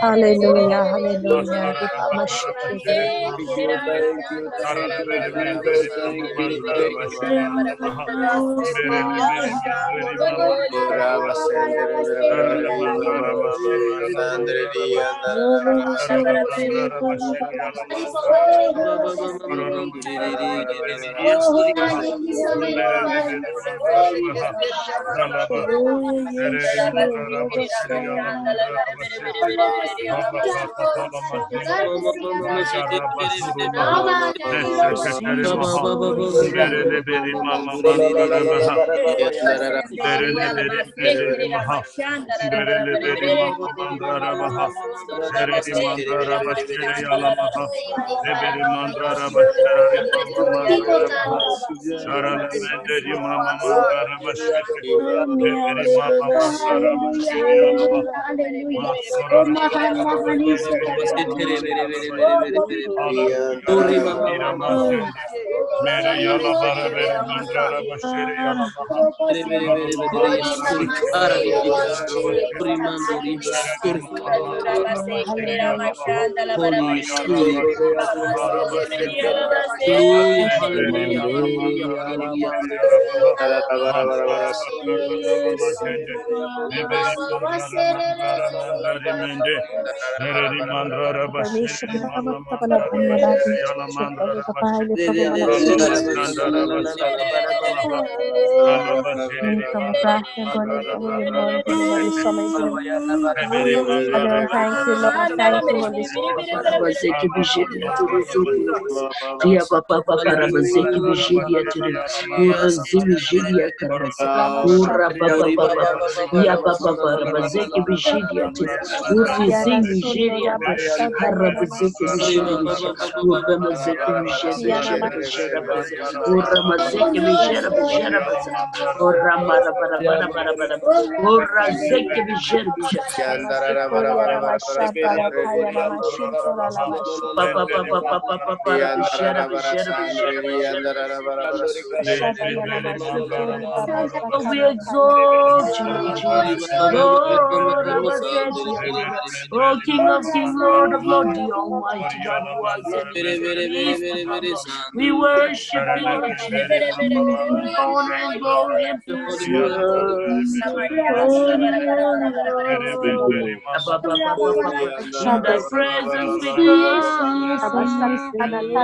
Hallelujah, hallelujah. Father, thank you, Lord. Thank you, Holy Spirit. We exalt you, Jesus. Lord, oh King of King, Lord of Lord, the Almighty God who was and is to come. We worship you, Lord Jesus. Honor and glory and peace. In thy presence we come. Presence we come.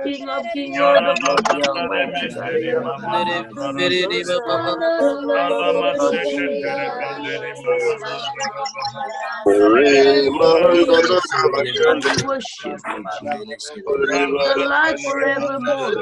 King of King, Lord of Lord, the Almighty God. We worship you, Jesus. Your life forevermore,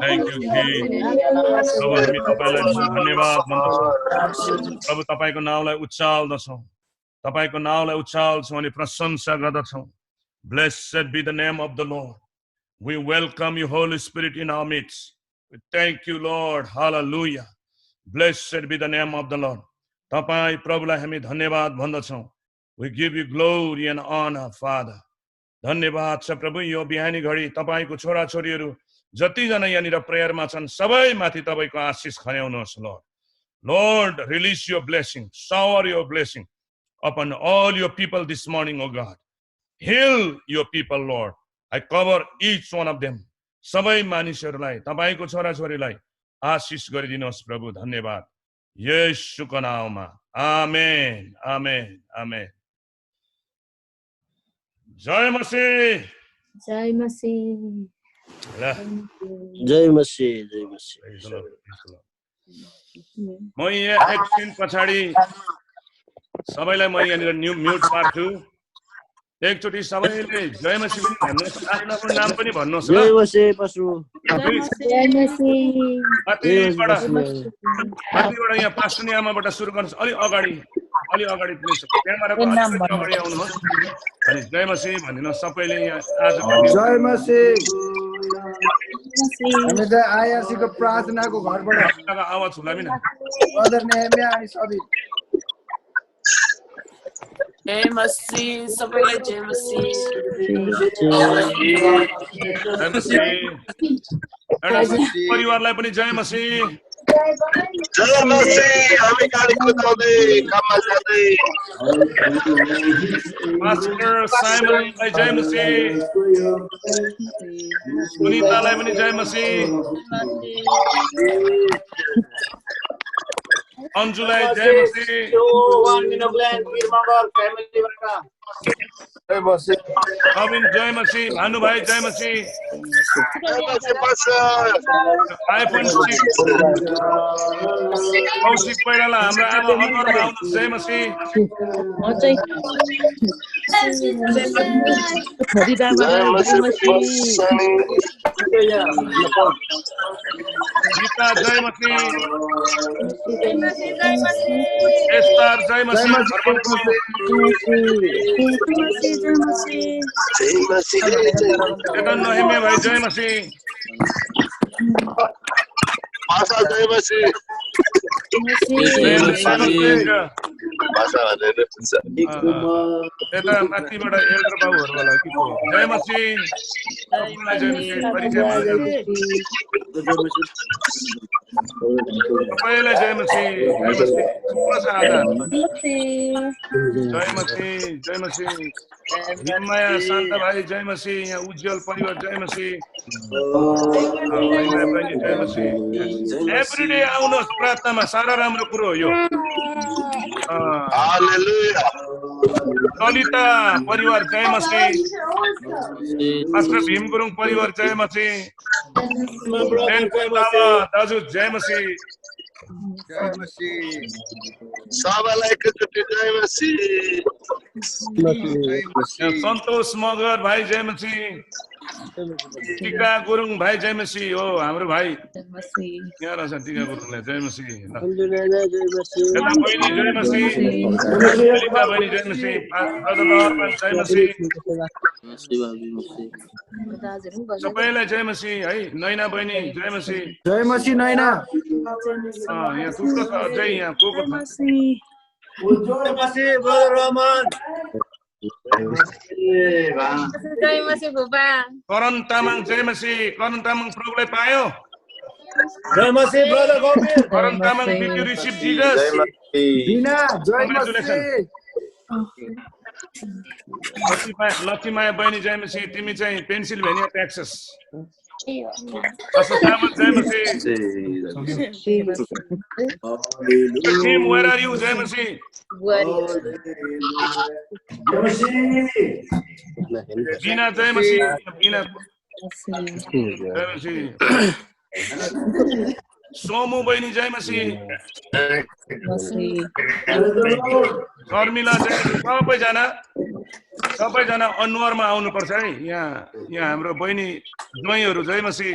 Thank you, King. प्रभु हामी तपाईलाई धन्यवाद भन्दछौँ प्रभु तपाईको नामलाई उचाल्दछौँ तपाईको नामलाई उचाल्छौँ अनि प्रशंसा गर्दछौँ Blessed be the name of the Lord. We welcome you, Holy Spirit, in our midst. We thank you, Lord. Hallelujah. Blessed be the name of the Lord. तपाईं प्रभुलाई हामी धन्यवाद भन्दछौँ. We give you glory and honor, Father. धन्यवाद छ प्रभु यो बिहानी घडी तपाईको छोरा छोरीहरू जति जना यहाँनिर प्रेयरमा छन् सबै माथि तपाईको आशीष खन्याउनुहोस् Lord. Lord, release your blessing, shower your blessing upon all your people this morning, O God. Heal your people, Lord. I cover each one of them. सबै मानिसहरूलाई तपाईको छोरा छोरीलाई आशीष गरिदिनुहोस् प्रभु. धन्यवाद येशूको नाममा. आमेन आमेन आमेन. जय मसीह. जय मसीह. जय मसीह. जय मसीह. म यहाँ एकछिन पछाडि सबैलाई म यहाँनिर म्युट पार्छु. एकचोटि सबैले जय मसीह पनि भन्नुहोस्, आफ्नो आफ्नो नाम पनि भन्नुहोस्. जय मसीह पशु. जय मसीह. कतिवटा यहाँ पास्टरनी आमाबाट सुरु गर्नुहोस्. अलि अगाडि प्लिज क्यामेराको अगाडि आउनुहोस् अनि जय मसीह भनिदिनुहोस् सबैले. यहाँ आज जय मसीह. हामी चाहिँ आइआरसीको प्रार्थनाको घरबाट आवाज हुलामिन. ब्रदर नेहमिया अनि सबै जय मसीह. सबैलाई जय मसीह. जय मसीह. परिवारलाई पनि जय मसीह. जय मसीह. हामी गाडी कुदाउँदै काममा जाँदै मास्टर साइमनलाई जय मसीह. सुनितालाई पनि जय मसीह. अन्जुलाई जय मसीह. अविन जय मसीह. भानु भाइ जय मसीह. आइफोन 6 कौशिक पैराला हाम्रो आमा अनुहारमा आउनु जय मसीह. गीता जय मसीह. एस्तर जय मसीह. चेतन नहिमे भाइ जय मसीह. जय मसीह. भाषा भनेर पुग्छ यता माथिबाट एल्डर बाबुहरू होला कि को जय मसीह जय मसीह परिचय सबैलाई जय मसीह थुप्रो छ आज जय मसीह हिममाया शान्त भाइ जय मसीह यहाँ उज्जवल परिवार जय मसीह जय मसीह एभ्रीडे आउनुहोस् प्रार्थनामा साह्रो राम्रो कुरो हो यो हालेलुया ललिता परिवार जय मसीह मास्टर भीम गुरुङ परिवार जय मसीह दाजु जय मसीह सबैलाई एकचोटि जय मसीह सन्तोष मगर भाइ जय मसीह टिका गुरुङ भाइ जय मसीह हो हाम्रो भाइ यहाँ रहेछ टिका गुरुङलाई जय मसीह बहिनी जय मसीह बहिनी जय मसीह जय मसीह सबैलाई जय मसीह है नैना बहिनी जय मसीह नैना यहाँ थुप्रो छ अझै यहाँ को करण तामाङ जय मसीह करण तामाङ प्रभुलाई पायो जय मसीह ब्रदर गम्भीर Karan Tamang did you receive Jesus बिना जय मसीह लक्ष्मीमाया बहिनी जय मसीह तिमी चाहिँ पेन्सिल्भेनिया टेक्सस जय मसीह टिम where are you जय मसीह बिना जय मसीह बिना जय मसीह सोमु बहिनी जय मसीह शर्मिला जय सबैजना अनुहारमा आउनुपर्छ है यहाँ हाम्रो बहिनी ज्वाइँहरू जय मसीह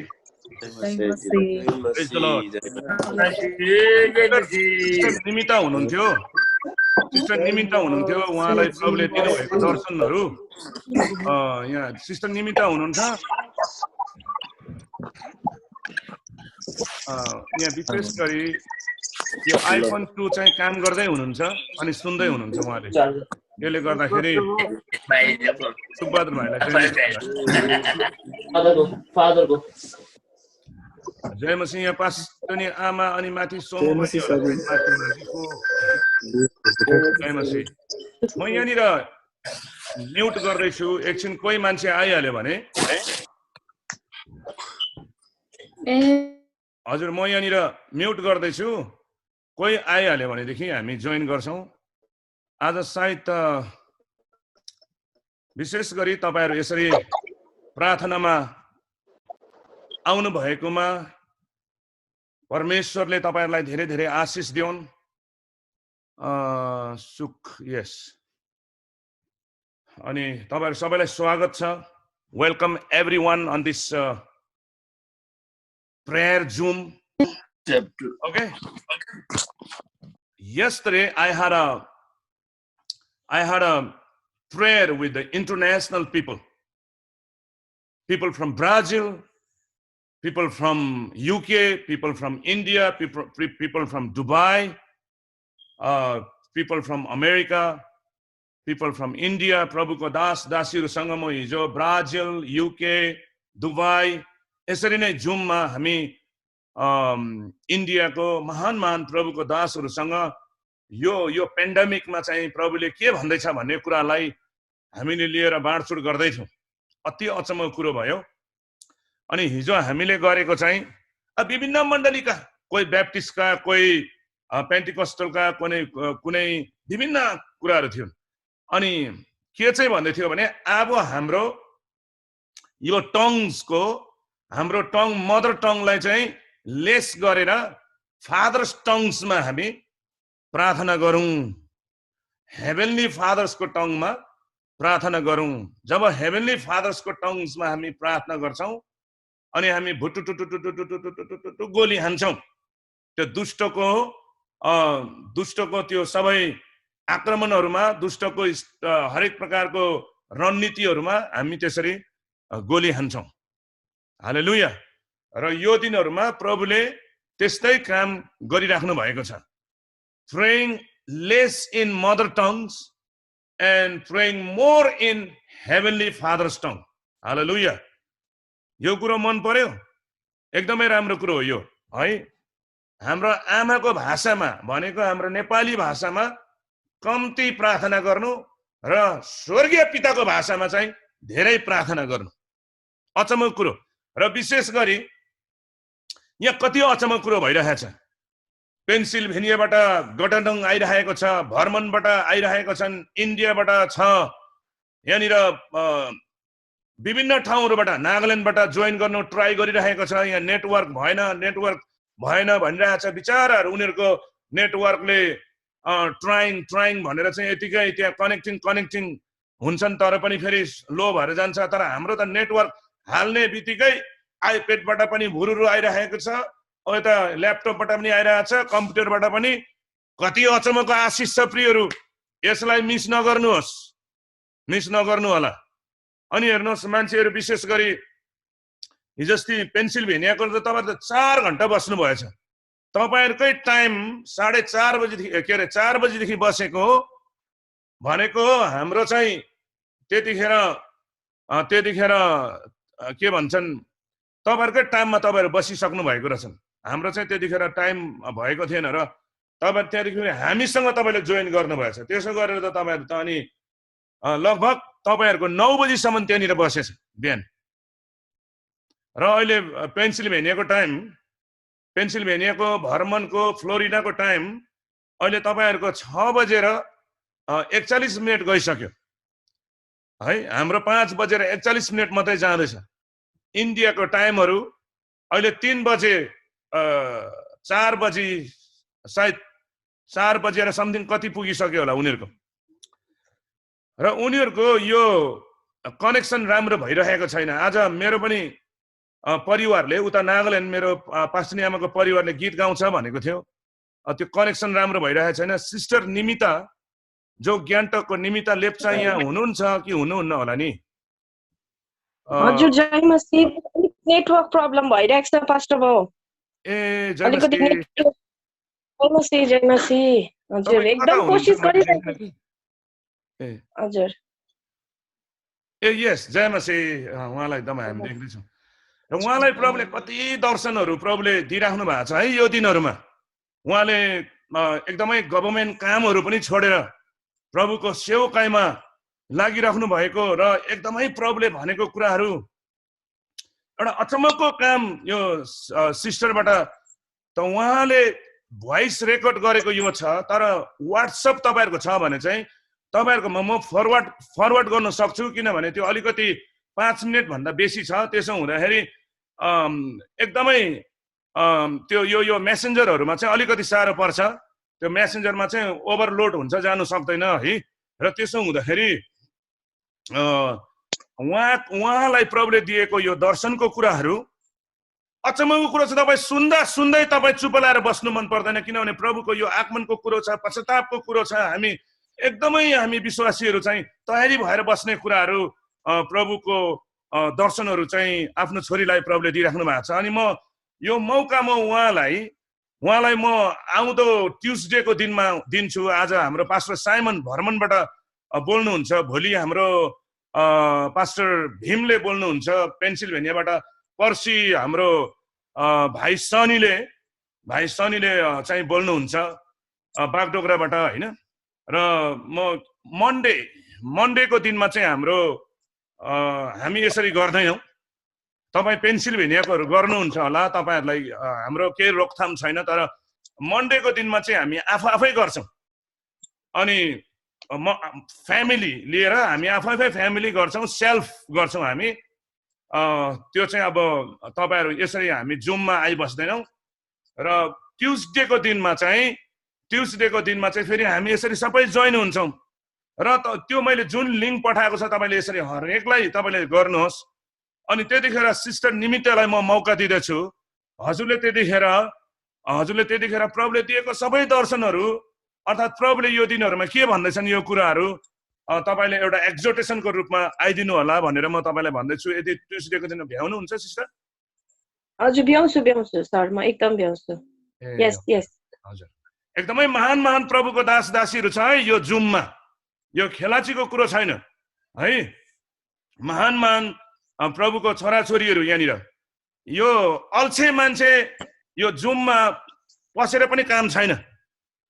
निमिता हुनुहुन्थ्यो सिस्टर निमिता हुनुहुन्थ्यो उहाँलाई प्रभुले दिनुभएको दर्शनहरू यहाँ सिस्टर निमिता हुनुहुन्छ यहाँ विशेष गरी यो आइफोन 2 चाहिँ काम गर्दै हुनुहुन्छ अनि सुन्दै हुनुहुन्छ उहाँले यसले गर्दाखेरि सुबहादुर भाइलाई जय मसीह यहाँ पास्टरनी आमा अनि माथि सोमु जय मसीह म यहाँनिर म्युट गर्दैछु एकछिन कोही मान्छे आइहाल्यो भने हजुर म यहाँनिर म्युट गर्दैछु कोही आइहाल्यो भनेदेखि हामी जोइन गर्छौँ आज सायद विशेष गरी तपाईहरु यसरी प्रार्थनामा आउनु भएकोमा परमेश्वरले तपाईहरुलाई धेरै धेरै आशीष दिउन् सुख यस अनि तपाईहरु सबैलाई स्वागत छ welcome everyone on this prayer Zoom. Okay. Yesterday I had a prayer with the international people from Brazil, people from UK, people from India, people from Dubai, people from America, people from India. Prabhuko das dasiru sangamo hijo Brazil, UK, Dubai. यसरी नै जुममा हामी इन्डियाको महान प्रभुको दासहरुसँग यो पेन्डेमिकमा चाहिँ प्रभुले के भन्दै छ भन्ने कुरालाई हामीले लिएर बाँडचुड गर्दै थियौं अति अचम्मको कुरो भयो अनि हिजो हामीले गरेको चाहिँ विभिन्न मण्डलीका कोही ब्याप्टिस्टका कोही पेन्टिकस्टलका कुनै विभिन्न कुराहरु थियन् अनि के चाहिँ भन्दै थियो भने अब हाम्रो यो टङ्ग्सको हाम्रो टङ मदर टङलाई चाहिँ लेस गरेर फादर्स टङ्ग्समा हामी प्रार्थना गरौं हेभेनली फादर्सको टङमा प्रार्थना गरौं जब हेभेनली फादर्सको टङ्ग्समा हामी प्रार्थना गर्छौं अनि हामी भुटुटुटुटुटुटुटुटु गोली हान्छौं त्यो दुष्टको त्यो सबै आक्रमणहरुमा दुष्टको हरेक प्रकारको रणनीतिहरुमा हामी त्यसरी गोली हान्छौं हालेलुया र यो दिनहरुमा प्रभुले त्यस्तै काम गरिराख्नु भएको छ praying less in mother tongues and praying more in heavenly Father's tongue. Hallelujah. यो कुरो मन पर्यो, एकदमै राम्रो कुरो हो यो है। हाम्रो आमाको भाषामा भनेको हाम्रो नेपाली भाषामा कम्ती प्रार्थना गर्नु र स्वर्गीय पिताको भाषामा चाहिँ धेरै प्रार्थना गर्नु अचम्मको कुरो। र विशेष गरी यहाँ कति अचम्मको कुरो भइरहेछ। पेन्सिल्भेनियाबाट गठबन्धन आइरहेको छ, भर्मनबाट आइरहेको छन्, इन्डियाबाट छ, यहाँनिर विभिन्न ठाउँहरूबाट नागाल्यान्डबाट जोइन गर्नु ट्राई गरिरहेको छ। यहाँ नेटवर्क भएन भनिरहेछ बिचाराहरू। उनीहरूको नेटवर्कले ट्राइङ भनेर चाहिँ यतिकै त्यहाँ कनेक्टिङ हुन्छन्, तर पनि फेरि लो भएर जान्छ। तर हाम्रो त नेटवर्क हाल्ने बित्तिकै आइप्याडबाट पनि भुरुरु आइरहेको छ, यता ल्यापटपबाट पनि आइरहेछ, कम्प्युटरबाट पनि। कति अचम्मको आशिष छ प्रियहरू, यसलाई मिस नगर्नुहोस्, मिस नगर्नु होला। अनि हेर्नुहोस् मान्छेहरू विशेष गरी हिजोस्ति पेन्सिल्भेनियाको त तपाईहरु त 4 घण्टा बस्नु भएछ। तपाईहरुकै टाइम 4:30 बजेदेखि 4 बजेदेखि बसेको भनेको हाम्रो चाहिँ त्यतिखेर के भन्छन् तपाईहरुकै टाइममा तपाईहरु बसिसक्नु भएको रहेछन्। हाम्रो चाहिँ त्यतिखेर टाइम भएको थिएन र तपाईहरु त्यतिखेर हामीसँग तपाईले जोइन गर्नुभएछ। त्यसो गरेर त तपाईहरु त अनि लगभग तपाईहरुको 9 बजेसम्म त्यहाँनिर बसेछ बिहान। र अहिले पेन्सिल्भेनियाको टाइम, पेन्सिल्भेनियाको भर्मनको फ्लोरिडाको टाइम अहिले तपाईहरुको 6:41 गइसक्यो है। हाम्रो 5:41 मात्रै जाँदैछ। इन्डियाको टाइमहरु अहिले 3 बजे 4 बजे सायद 4 बजेर समथिङ कति पुगिसक्यो होला उनीहरुको। र उनीहरुको यो कनेक्सन राम्रो भइरहेको छैन। आज मेरो पनि परिवारले उता नागाल्यान्ड मेरो पास्टरनी आमाको परिवारले गीत गाउँछ भनेको थियो, त्यो कनेक्सन राम्रो भइरहेको छैन। सिस्टर निमिता जो ग्यान्टकको निमिता लेप्चा यहाँ हुनुहुन्छ कि हुनुहुन्न होला नि? हजुर जय मसी, नेटवर्क प्रब्लम भइरहेको छ पास्टर बाउ। ए जय मसी जय मसी। हजुर एकदम कोसिस गरिरहेको छु। हजुर ए यस जय मसी, उहाँलाई एकदम हामी देख्दैछौँ। र उहाँलाई प्रभुले कति दर्शनहरू प्रभुले दिइराख्नु भएको छ है यो दिनहरूमा। उहाँले एकदमै गभर्नमेन्ट कामहरू पनि छोडेर प्रभुको सेवकाईमा लागिराख्नु भएको र एकदमै प्रभुले भनेको कुराहरू एउटा अचम्मको काम यो सिस्टरबाट त उहाँले भोइस रेकर्ड गरेको यो छ। तर व्हाट्सएप तपाईहरुको छ भने चाहिँ तपाईहरुको म फरवर्ड गर्न सक्छु, किनभने त्यो अलिकति 5 मिनेट भन्दा बेसी छ। त्यसो हुँदाखेरि एकदमै त्यो यो मेसेन्जरहरुमा चाहिँ अलिकति साह्रो पर्छ। त्यो मेसेन्जरमा चाहिँ ओभरलोड हुन्छ, जानु सक्दैन है। र त्यसो हुँदाखेरि उहाँलाई प्रभुले दिएको यो दर्शनको कुराहरू अचम्मको कुरो छ। तपाई सुन्दै तपाई चुप लाएर बस्नु मन पर्दैन, किनभने प्रभुको यो आगमनको कुरो छ, पश्चातापको कुरो छ। हामी विश्वासीहरू चाहिँ तयारी भएर बस्ने कुराहरू प्रभुको दर्शनहरू चाहिँ आफ्नो छोरीलाई प्रभुले दिइराख्नु भएको छ। अनि म यो मौका म उहाँलाई म आउँदो ट्युसडेको दिनमा दिन्छु। आज हाम्रो पास्टर साइमन भर्मनबाट बोल्नुहुन्छ, भोलि हाम्रो पास्टर भीमले बोल्नुहुन्छ पेन्सिल्भेनियाबाट, पर्सि हाम्रो भाइ सनीले चाहिँ बोल्नुहुन्छ बागडोगराबाट हैन। र म मन्डेको दिनमा चाहिँ हामी यसरी गर्दैनौँ। तपाई पेन्सिल्भेनियाकोहरू गर्नुहुन्छ होला, तपाईहरुलाई हाम्रो केही रोकथाम छैन। तर मन्डेको दिनमा चाहिँ हामी आफै गर्छौँ। अनि फ्यामिली लिएर हामी आफै फ्यामिली गर्छौँ, सेल्फ गर्छौँ हामी। त्यो चाहिँ अब तपाईहरु यसरी हामी जुममा आइबस्दैनौँ। र ट्युसडेको दिनमा चाहिँ फेरि हामी यसरी सबै जोइन हुन्छौँ। र त्यो मैले जुन लिङ्क पठाएको छ तपाईले यसरी हरेकलाई तपाईले गर्नुहोस्। अनि त्यतिखेर सिस्टर निमित्तलाई म मौका दिँदैछु। हजुरले त्यतिखेर प्रभुले दिएको सबै दर्शनहरू अर्थात् प्रभुले यो दिनहरूमा के भन्दैछन् यो कुराहरू तपाईले एउटा एक्जोटेसनको रूपमा आइदिनु होला भनेर म तपाईलाई भन्दैछु। यदि ट्युसडेको दिन भ्याउनुहुन्छ सिस्टर? हजुर भ्याउँछु सर, म एकदम भ्याउँछु। यस हजुर एकदमै महान महान प्रभुको दास दासीहरू छ है यो जुममा। यो खेलाचीको कुरो छैन है। महान महान प्रभुको छोराछोरीहरू यहाँनिर। यो अल्छे मान्छे यो जुममा पसेर पनि काम छैन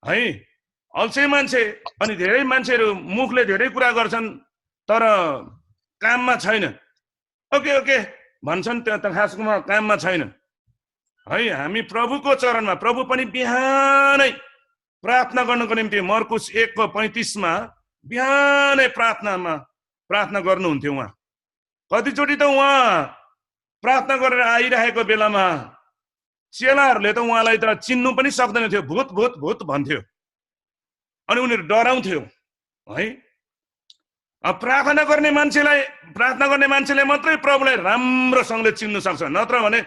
है। अल्छे मान्छे अनि धेरै मान्छेहरू मुखले धेरै कुरा गर्छन् तर काममा छैन। ओके ओके भन्छन् त्यो त खासमा काममा छैन है। हामी प्रभुको चरणमा, प्रभु पनि बिहानै प्रार्थना गर्नको निम्ति मर्कुस 1:35 मा बिहानै प्रार्थना गर्नुहुन्थ्यो उहाँ। कतिचोटि त उहाँ प्रार्थना गरेर आइरहेको बेलामा चेलाहरूले त उहाँलाई त चिन्नु पनि सक्दैन थियो, भूत भूत भूत भन्थ्यो अनि उनीहरू डराउँथ्यो है। प्रार्थना गर्ने मान्छेले मात्रै प्रभुलाई राम्रोसँगले चिन्नु सक्छ, नत्र भने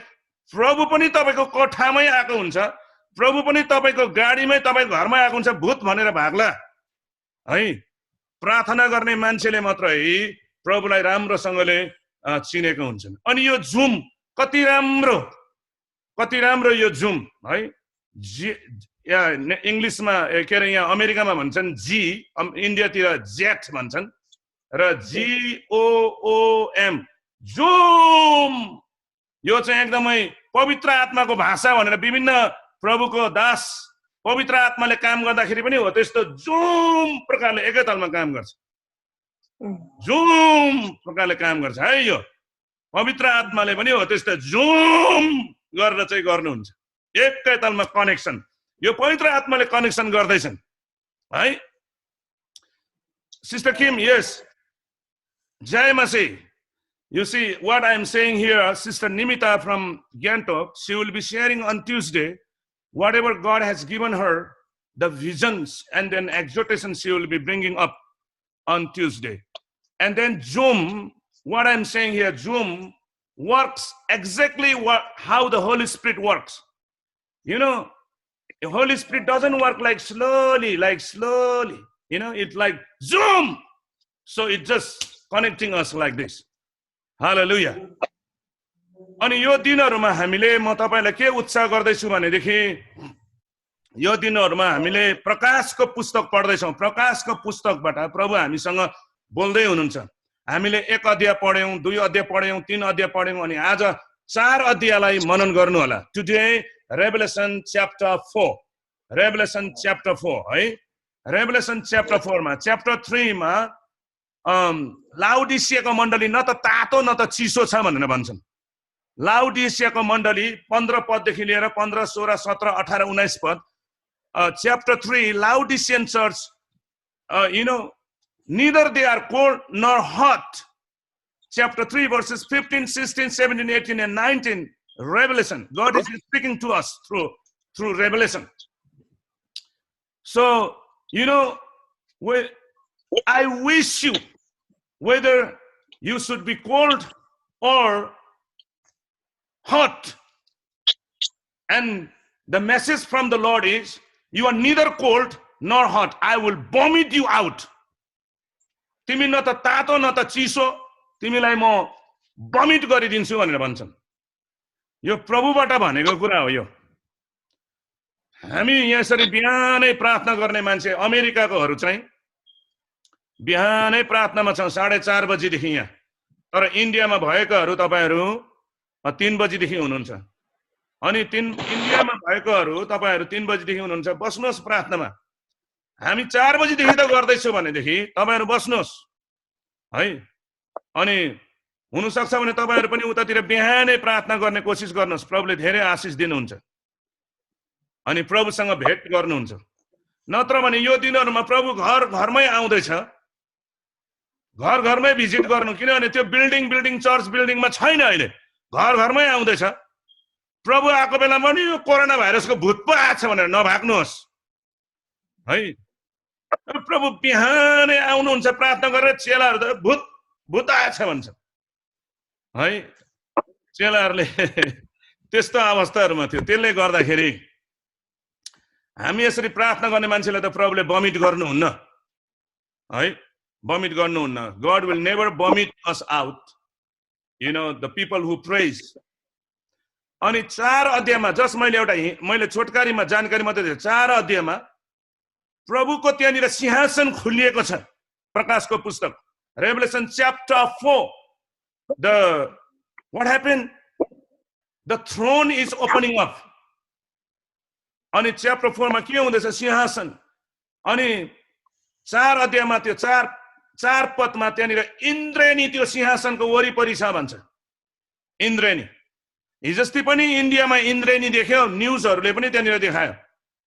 प्रभु पनि तपाईको कोठामै आएको हुन्छ, प्रभु पनि तपाईको गाडीमै तपाईको घरमै आएको हुन्छ, भूत भनेर भाग्ला है। प्रार्थना गर्ने मान्छेले मात्रै प्रभुलाई राम्रोसँगले चिनेको हुन्छन्। अनि यो जुम कति राम्रो यो जुम है। इंग्लिशमा के अरे यहाँ अमेरिकामा भन्छन् जी, इन्डियातिर जेट भन्छन् र JOOM जुम। यो चाहिँ एकदमै पवित्र आत्माको भाषा भनेर विभिन्न प्रभुको दास पवित्र आत्माले काम गर्दाखेरि पनि हो त्यस्तो जुम प्रकारले एकैतालमा काम गर्छ, जुम प्रकारले काम गर्छ है। यो पवित्र आत्माले पनि हो त्यस्तो जुम गरेर चाहिँ गर्नुहुन्छ एकैतालमा कनेक्सन। यो पवित्र आत्माले कनेक्सन गर्दैछन् है। सिस्टर किम, यस, जय मसीह। You see what I am saying here, Sister Nimita from Gantok, she will be sharing on Tuesday whatever God has given her, the visions and then exhortations she will be bringing up on Tuesday. And then Zoom, what I'm saying here, Zoom works exactly how the Holy Spirit works. You know, the Holy Spirit doesn't work like slowly, you know, it's like Zoom. So it's just connecting us like this. हालेलुया। अनि यो दिनहरुमा हामीले म तपाईलाई के उत्साह गर्दैछु भनेदेखि यो दिनहरुमा हामीले प्रकाशको पुस्तक पढ्दैछौं। प्रकाशको पुस्तकबाट प्रभु हामीसँग बोल्दै हुनुहुन्छ। हामीले 1 अध्याय पढ्यौं, 2 अध्याय पढ्यौं, 3 अध्याय पढ्यौं अनि आज 4 अध्यायलाई मनन गर्नु होला। टुडे रेभेलेसन च्याप्टर 4, रेभेलेसन च्याप्टर 4 है। रेभेलेसन च्याप्टर 4 मा च्याप्टर 3 मा लाउडिसियाको मण्डली न त तातो न त चिसो छ भनेर भन्छन्। लाउडिसियाको मण्डली 15 पददेखि लिएर 15, 16, 17, 18, 19 पद। Chapter 3 Laodicean church, you know, neither they are cold nor hot. Chapter 3 verses 15, 16, 17, 18 and 19. Revelation. God is speaking to us through revelation. So, you know, I wish you, whether you should be cold or hot. And the message from the Lord is, you are neither cold nor hot. I will vomit you out. तिमी न त तातो न त चिसो, तिमीलाई म vomit गरिदिन्छु भनेर भन्छन्। यो प्रभुबाट भनेको कुरा हो। यो हामी यसरी बिहानै प्रार्थना गर्ने मान्छे अमेरिकाकोहरू चाहिँ बिहानै प्रार्थनामा छौं 4:30 बजेदेखि यहाँ। तर इन्डियामा भएकोहरू तपाईहरु 3 बजेदेखि हुनुहुन्छ। अनि इन्डियामा भएकोहरू तपाईहरु 3 बजेदेखि हुनुहुन्छ। बस्नुहोस् प्रार्थनामा। हामी 4 बजेदेखि त गर्दैछौं भनेदेखि तपाईहरु बस्नुहोस् है। अनि हुन सक्छ भने तपाईहरु पनि उतातिर बिहानै प्रार्थना गर्ने कोसिस गर्नुहोस्। प्रभुले धेरै आशीष दिनुहुन्छ अनि प्रभुसँग भेट गर्नुहुन्छ। नत्र भने यो दिनहरुमा प्रभु घरमै आउँदैछ। घरमै भिजिट गर्नु, किनभने त्यो बिल्डिङ चर्च बिल्डिङमा छैन अहिले, घरमै आउँदैछ। प्रभु आएको बेलामा पनि यो कोरोना भाइरसको भूत पो आछ भनेर नभाग्नुहोस् है। प्रभु बिहानै आउनुहुन्छ प्रार्थना गरेर चेलाहरु त भूत आछ भन्छ है। चेलाहरुले त्यस्तो अवस्थाहरुमा थियो। त्यसले गर्दाखेरि हामी यसरी प्रार्थना गर्ने मान्छेलाई त प्रभुले vomit गर्नुहुन्न है, vomit गर्नुहुन्न। God will never vomit us out, you know, the people who praise. अनि 4 अध्यायमा जस मैले छोटकारीमा जानकारी मात्रै दिएँ। 4 अध्यायमा प्रभुको त्यहाँनिर सिंहासन खुलिएको छ। प्रकाशको पुस्तक Revelation chapter 4, what happened? The throne is opening up. अनि chapter 4 मा के हुँदैछ? सिंहासन। अनि 4 अध्यायमा त्यो 4 पदमा त्यहाँनिर इन्द्रेणी त्यो सिंहासनको वरिपरि छ भन्छ। इन्द्रेणी हिजोस्ति पनि इन्डियामा इन्द्रेणी देख्यो, न्युजहरूले पनि त्यहाँनिर देखायो।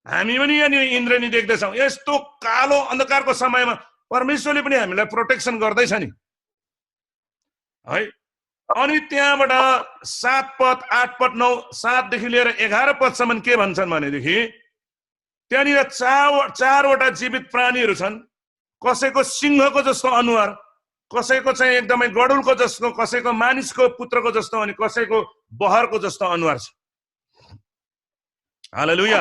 हामी पनि यहाँनिर इन्द्रेणी देख्दैछौँ। यस्तो कालो अन्धकारको समयमा परमेश्वरले पनि हामीलाई प्रोटेक्सन गर्दैछ नि है। अनि त्यहाँबाट 7 पद 8 पद 9 7 देखि लिएर 11 पदसम्म के भन्छन् भनेदेखि त्यहाँनिर 4वटा जीवित प्राणीहरू छन्। कसैको सिंहको जस्तो अनुहार, कसैको चाहिँ एकदमै गडुलको जस्तो, कसैको मानिसको पुत्रको जस्तो, अनि कसैको बहरको जस्तो अनुहार छ। हालेलुया।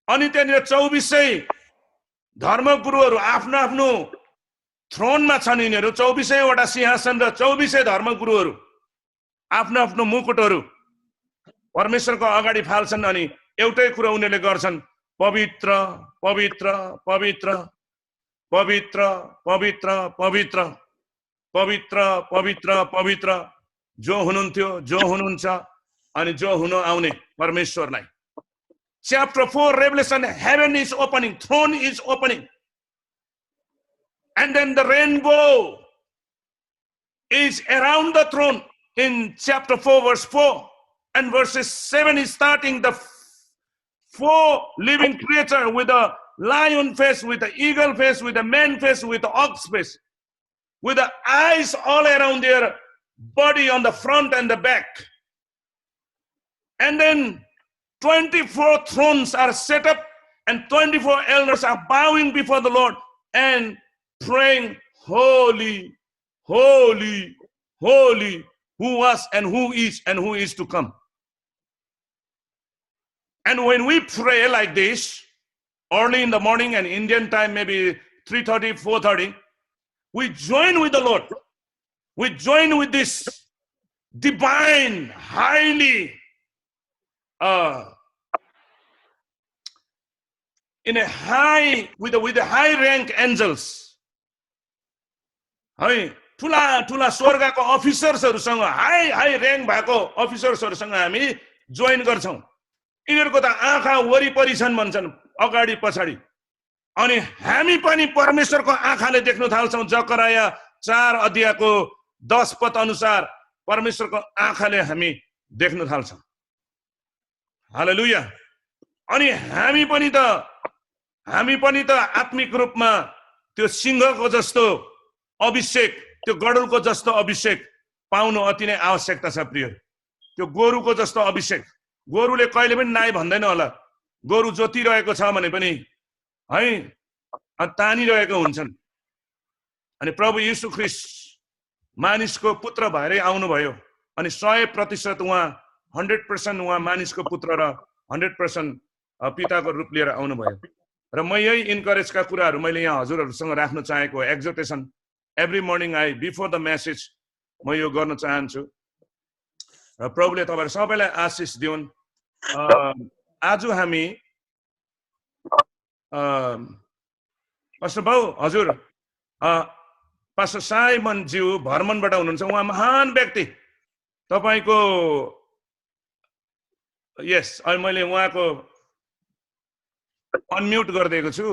अनि त्यहाँनिर 24 धर्मगुरुहरू आफ्नो आफ्नो थ्रोनमा छन्। यिनीहरू 24वटा सिंहासन र 24 धर्मगुरुहरू आफ्नो आफ्नो मुकुटहरू परमेश्वरको अगाडि फाल्छन्। अनि एउटै कुरा उनीहरूले गर्छन्, पवित्र पवित्र पवित्र पवित्र पवित्र पवित्र पवित्र पवित्र पवित्र जो हुनुहुन्थ्यो, जो हुनुहुन्छ अनि जो हुन आउने परमेश्वरलाई। Chapter 4 Revelation, heaven is opening, throne is opening, and then the rainbow is around the throne in chapter 4 verse 4, and verses 7 is starting the 4 living creature with a lion face, with the eagle face, with the man face, with the ox face, with the eyes all around their body on the front and the back. And then 24 thrones are set up, and 24 elders are bowing before the Lord and praying, holy, holy, holy, who was and who is to come. And when we pray like this, early in the morning and Indian time, maybe 3:30, 4:30, we join with the Lord. We join with this divine, highly, in a high, with the high rank angels. है ठुला ठुला स्वर्गको अफिसर्सहरुसँग high rank भएको अफिसर्सहरुसँग हामी join गर्छौं। यिनीहरुको त आँखा वरिपरि छन् भन्छन्, अगाडि पछाडि। अनि हामी पनि परमेश्वरको आँखाले देख्न थाल्छौं। जकराया 4 अध्यायको 10 पद अनुसार परमेश्वरको आँखाले हामी देख्न थाल्छौं। हालेलुया। अनि हामी पनि त आत्मिक रूपमा त्यो सिंहको जस्तो अभिषेक, त्यो गडुलको जस्तो अभिषेक पाउनु अति नै आवश्यकता छ प्रिय। त्यो गोरुको जस्तो अभिषेक, गोरुले कहिले पनि नाइ भन्दैन होला। गोरु जोतिरहेको छ भने पनि है तानिरहेको हुन्छन्। अनि प्रभु येशू ख्रीष्ट मानिसको पुत्र भएरै आउनुभयो। अनि 100% उहाँ 100% उहाँ मानिसको पुत्र र 100% पिताको रूप लिएर आउनुभयो। र म यही इन्करेजका कुराहरू मैले यहाँ हजुरहरूसँग राख्न चाहेको exhortation every morning before the message म यो गर्न चाहन्छु। र प्रभुले तपाईहरु सबैलाई आशिष दिउन्। आज हामी पास्टर बाउ हजुर पास्टर साइमन ज्यू भर्मनबाट हुनुहुन्छ। उहाँ महान व्यक्ति। तपाईको यस अहिले मैले उहाँको अनम्युट गरिदिएको छु।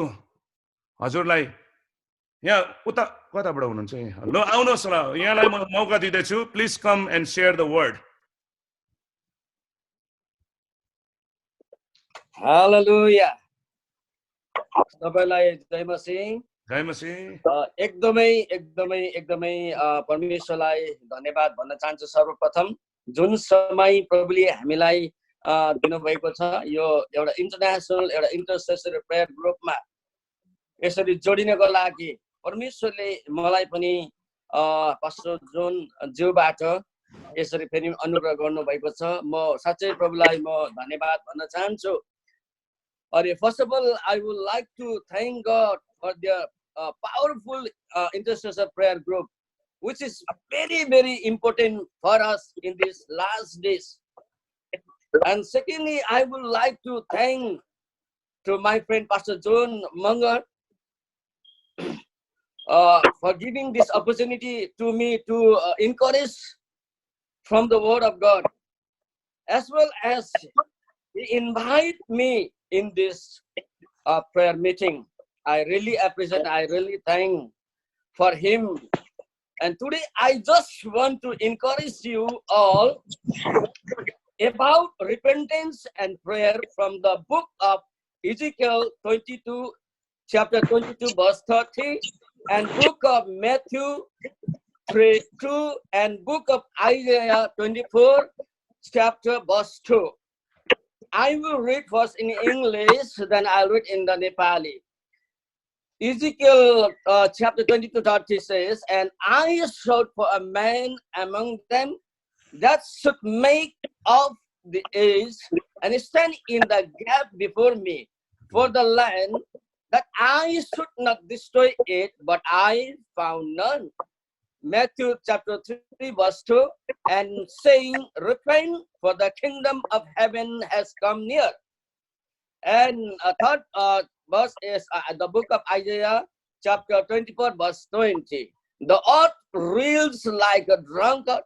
हजुरलाई यहाँ उता कताबाट हुनुहुन्छ? ल आउनुहोस् ल, यहाँलाई म मौका दिँदैछु। Please come and share the word. Hallelujah. तपाईलाई जय मसीह। जय मसीह। एकदमै एकदमै एकदमै परमेश्वरलाई धन्यवाद भन्न चाहन्छु। सर्वप्रथम जुन समय प्रभुले हामीलाई दिनुभएको छ, यो एउटा इन्टरनेसनल एउटा इन्टरसेसरी प्रेयर ग्रुपमा यसरी जोडिनको लागि परमेश्वरले मलाई पनि पास्टर जोन ज्यूबाट यसरी फेरि अनुग्रह गर्नुभएको छ। म साच्चै प्रभुलाई म धन्यवाद भन्न चाहन्छु। अनि first of all I would like to thank God for the powerful intercessor prayer group, which is very, very important for us in these last days. And secondly, I would like to thank to my friend Pastor John Munger for giving this opportunity to me to encourage from the Word of God, as well as he invite me in this prayer meeting. I really appreciate, I really thank for him. And today I just want to encourage you all about repentance and prayer from the book of Ezekiel 22, chapter 22, verse 30, and book of Matthew 3:2, and book of Isaiah 24, chapter verse 2. I will read first in English, then I'll read in the Nepali. Ezekiel chapter 22:30 says, "And I sought for a man among them that should make of the age and stand in the gap before me for the land, that I should not destroy it, but I found none." Matthew chapter 3 verse 2, and saying, "Repent, for the kingdom of heaven has come near." And a third verse is the book of Isaiah chapter 24 verse 20. "The earth reels like a drunkard,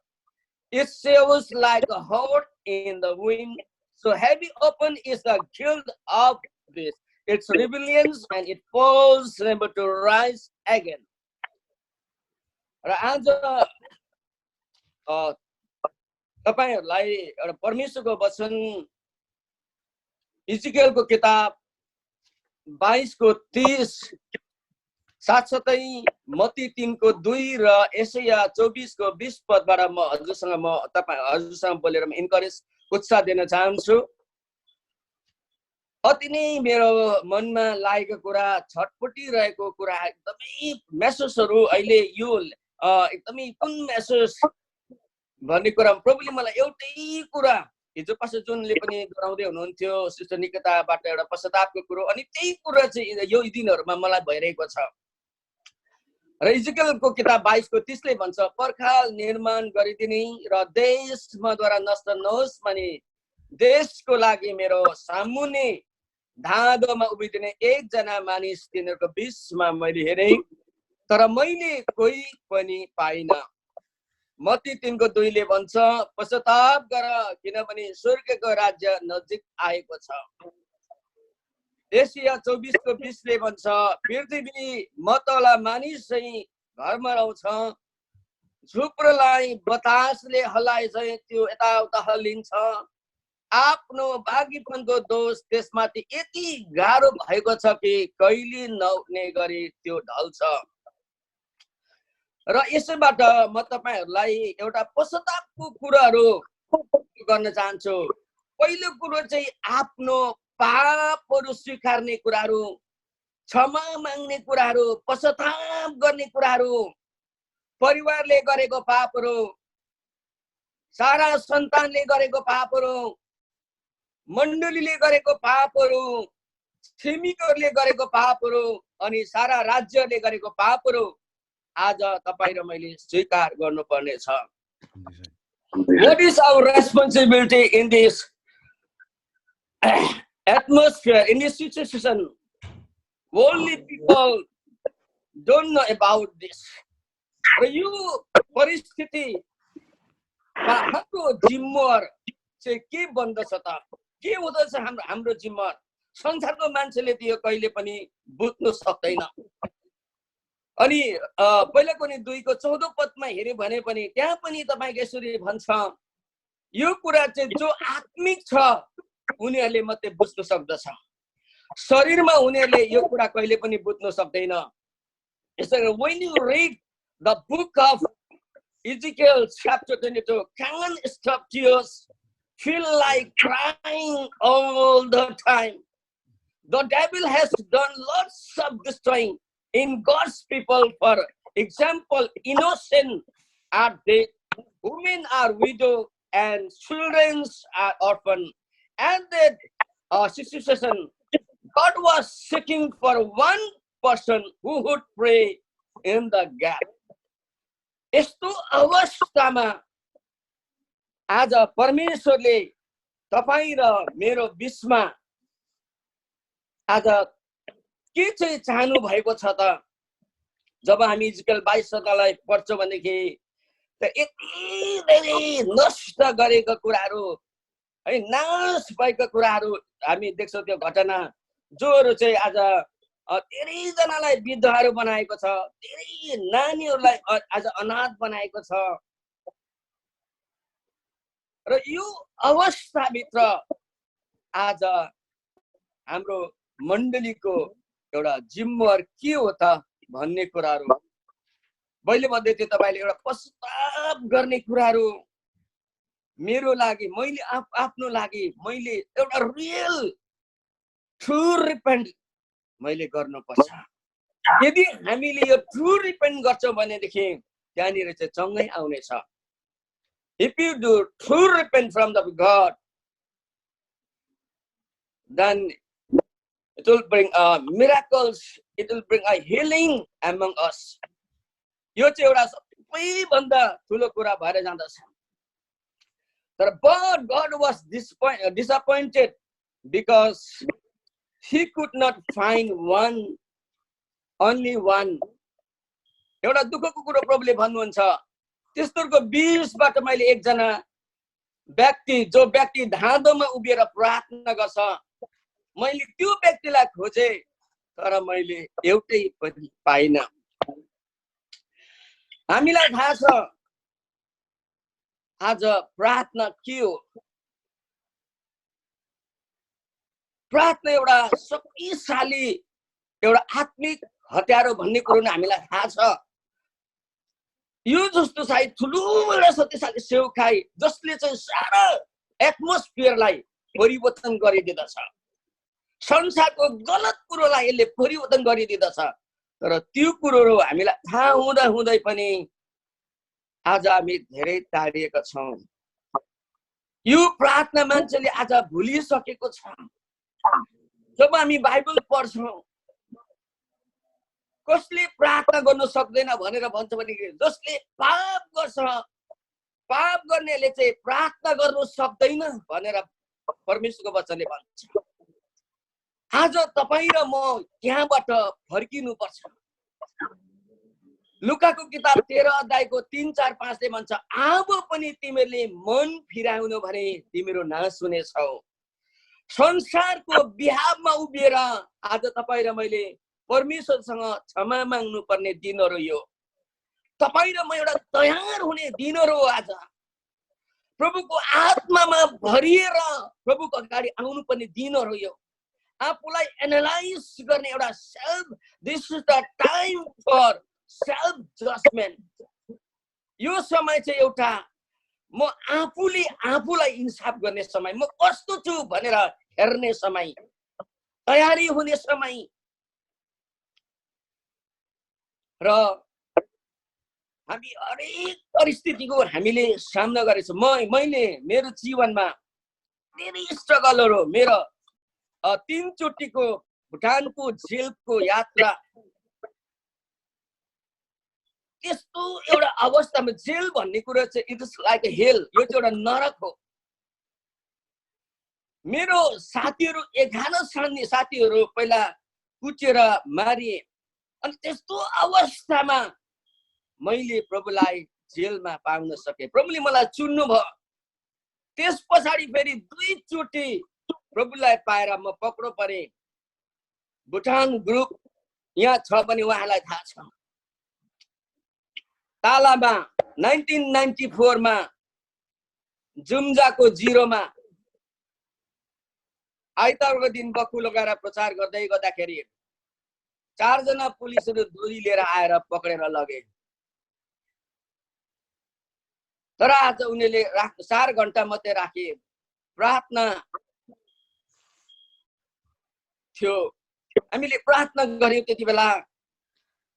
it sails like a horse in the wind. So heavy open is the guilt of this, its rebellions, and it falls never to rise again." र आज तपाईहरुलाई एउटा परमेश्वरको वचन इजिकेलको किताब 22 को 30, साथसाथै मत्ती 3 को 2 र एसाया 24 को 20 पदबाट म हजुरसँग बोलेर म इन्करेज उत्साह दिन चाहन्छु। अति नै मेरो मनमा लागेको कुरा, छटपटी रहेको कुरा, एकदमै मेसेजहरु अहिले यो एकदमै कुन मेसेज भन्ने कुरा प्रभुले मलाई एउटै कुरा हिजो पास्टर जुनले पनि दोहोऱ्याउँदै हुनुहुन्थ्यो, सिस्टर निकिताबाट एउटा पश्चातापको कुरो, अनि त्यही कुरा चाहिँ यो दिनहरुमा मलाई भइरहेको छ। र इजिकेलको किताब 22 को 30 ले भन्छ, "पर्खाल निर्माण गरिदिने र देश मद्वारा नष्ट नहोस् भने देशको लागि मेरो सामुन्ने धागोमा उभिदिने एकजना मानिस तिनीहरूको बीचमा मैले हेरेँ, तर मैले कोही पनि पाइन." मत्ती 3 को 2 ले भन्छ, "पश्चाताप गर, किनभने स्वर्गको राज्य नजिक आएको छ।" एशिया 24 को 20 ले भन्छ, "पृथ्वी मतला मानिस चाहिँ घरमा रहन्छ, झुप्रोलाई बतासले हल्लाए चाहिँ त्यो यताउता हल्लिन्छ। आफ्नो बागीपनको दोष त्यसमाथि यति गाह्रो भएको छ कि कहिले नउठ्ने गरी त्यो ढल्छ।" र यसैबाट म तपाईहरुलाई एउटा पश्चातापको कुराहरु गर्न चाहन्छु। पहिलो कुरो चाहिँ आफ्नो पापहरु स्वीकार्ने कुराहरु, क्षमा माग्ने कुराहरु, पश्चाताप गर्ने कुराहरु, परिवारले गरेको पापहरु, सारा सन्तानले गरेको पापहरु, मण्डलीले गरेको पापहरु, छिमेकीहरुले गरेको पापहरु, अनि सारा राज्यले गरेको पापहरु आज तपाई र मैले स्वीकार गर्नुपर्ने छ। What is our responsibility in this atmosphere, in this situation? Only people don't know about this. र यो परिस्थितिमा हाम्रो जिम्मेवार चाहिँ के बन्दछ त? के हुँदछ हाम्रो जिम्मेवार? संसारको मान्छेले त्यो कहिले पनि बुझ्न सक्दैन। अनि पहिला पनि 2 को 14 पदमा हेर्यो भने पनि त्यहाँ पनि तपाईको यसरी भन्छ, यो कुरा चाहिँ जो आत्मिक छ उनीहरूले मात्रै बुझ्न सक्दछ, शरीरमा उनीहरूले यो कुरा कहिले पनि बुझ्न सक्दैन। यसरी when you read the book of Ezekiel chapter 22, can't stop tears, feel like crying all the time. The devil has done lots of destroying in God's people. For example, innocent are dead, women are widow, and children are orphan. And that situation, God was seeking for one person who would pray in the gap. यस्तो अवस्थामा आज परमेश्वरले तपाई र मेरो बीचमा आज के चाहिँ चाहनु भएको छ त? जब हामी इजरायल 22 पढ्छौँ भनेदेखि यति धेरै नष्ट गरेका कुराहरू है, नाश भएका कुराहरू हामी देख्छौँ। त्यो घटना जोहरू चाहिँ आज धेरैजनालाई विधवाहरू बनाएको छ, धेरै नानीहरूलाई आज अनाथ बनाएको छ। र यो अवस्थाभित्र आज हाम्रो मण्डलीको एउटा जिम्मेवार के हो त भन्ने कुराहरू मैले भन्दै थिएँ। तपाईँले एउटा पश्चाताप गर्ने कुराहरू मेरो लागि, मैले आफ्नो लागि मैले एउटा रियल ट्रु रिपेन्ट मैले गर्नुपर्छ। यदि हामीले यो ट्रु रिपेन्ट गर्छौँ भनेदेखि त्यहाँनिर चाहिँ चङ्गै आउनेछ। If you do true repent from the God, then it will bring miracles, it will bring a healing among us. यो चाहिँ एउटा सबैभन्दा ठुलो कुरा भएर जाँदछ। तर but God was disappointed because he could not find only one. एउटा दुःखको कुरो प्रभुले भन्नुहुन्छ। त्यस्तोको 20बाट मैले एकजना व्यक्ति, जो व्यक्ति धाँधोमा उभिएर प्रार्थना गर्छ, मैले त्यो व्यक्तिलाई खोजे, तर मैले एउटै पनि पाइनँ। हामीलाई थाहा छ आज प्रार्थना के हो। प्रार्थना एउटा शक्तिशाली एउटा आत्मिक हतियार हो भन्ने कुरो नै हामीलाई थाहा छ। यो जस्तो सायद ठुलो एउटा शक्तिशाली सेवकाई जसले चाहिँ सारा एटमोस्फियरलाई परिवर्तन गरिदिँदछ, संसारको गलत कुरोलाई यसले परिवर्तन गरिदिँदछ। तर त्यो कुरोहरू हामीलाई थाहा हुँदा हुँदै पनि आज हामी धेरै टाढिएका छौँ। यो प्रार्थना मान्छेले आज भुलिसकेको छ। जब हामी बाइबल पढ्छौँ, कसले प्रार्थना गर्नु सक्दैन भनेर भन्छ भने जसले पाप गर्छ, पाप गर्नेले चाहिँ प्रार्थना गर्नु सक्दैन भनेर परमेश्वरको वचनले भन्छ। आज तपाईँ र म त्यहाँबाट फर्किनु पर्छ। लुकाको किताब 13 अध्यायको 3, 4, 5 ले भन्छ, अब पनि तिमीहरूले मन फिराउनु भने तिमीहरू नाश हुनेछौ। संसारको बिहामा उभिएर आज तपाईँ र मैले परमेश्वरसँग क्षमा माग्नु पर्ने दिनहरू यो। तपाईँ र म एउटा तयार हुने दिनहरू हो। आज प्रभुको आत्मामा भरिएर प्रभुको अगाडि आउनु पर्ने दिनहरू यो। आफूलाई एनालाइज गर्ने एउटा this is the time for self judgement. यो समय चाहिँ एउटा म आफूले आफूलाई इन्साफ गर्ने समय, म कस्तो छु भनेर हेर्ने समय, तयारी हुने समय। र हामी हरेक परिस्थितिको हामीले सामना गरेछौँ। मैले मेरो जीवनमा धेरै स्ट्रगलहरू, मेरो 3 चोटिको भुटानको जेलको यात्रा, त्यस्तो एउटा अवस्थामा जेल भन्ने कुरा चाहिँ it is like a hell. यो चाहिँ एउटा नरक हो। मेरो साथीहरू 11 साथीहरू पहिला कुचेर मारिए। अनि त्यस्तो अवस्थामा मैले प्रभुलाई जेलमा पाउन सके। प्रभुले मलाई चुन्नु भयो। त्यस पछाडि फेरि 2 चोटि प्रभुलाई पाएर म पक्रो परे। भुटान ग्रुप यहाँ छ भने उहाँलाई थाहा छ। तालामा 1994 मा जुम्जाको 0 मा आइतबारको दिन बक्खु लगाएर प्रचार गर्दै गर्दाखेरि 4 जना पुलिसहरू डोरी लिएर आएर पक्रेर लगे। तर आज उनीहरूले 4 घण्टा मात्रै राखे। प्रार्थना थियो, हामीले प्रार्थना गर्यौं त्यति बेला।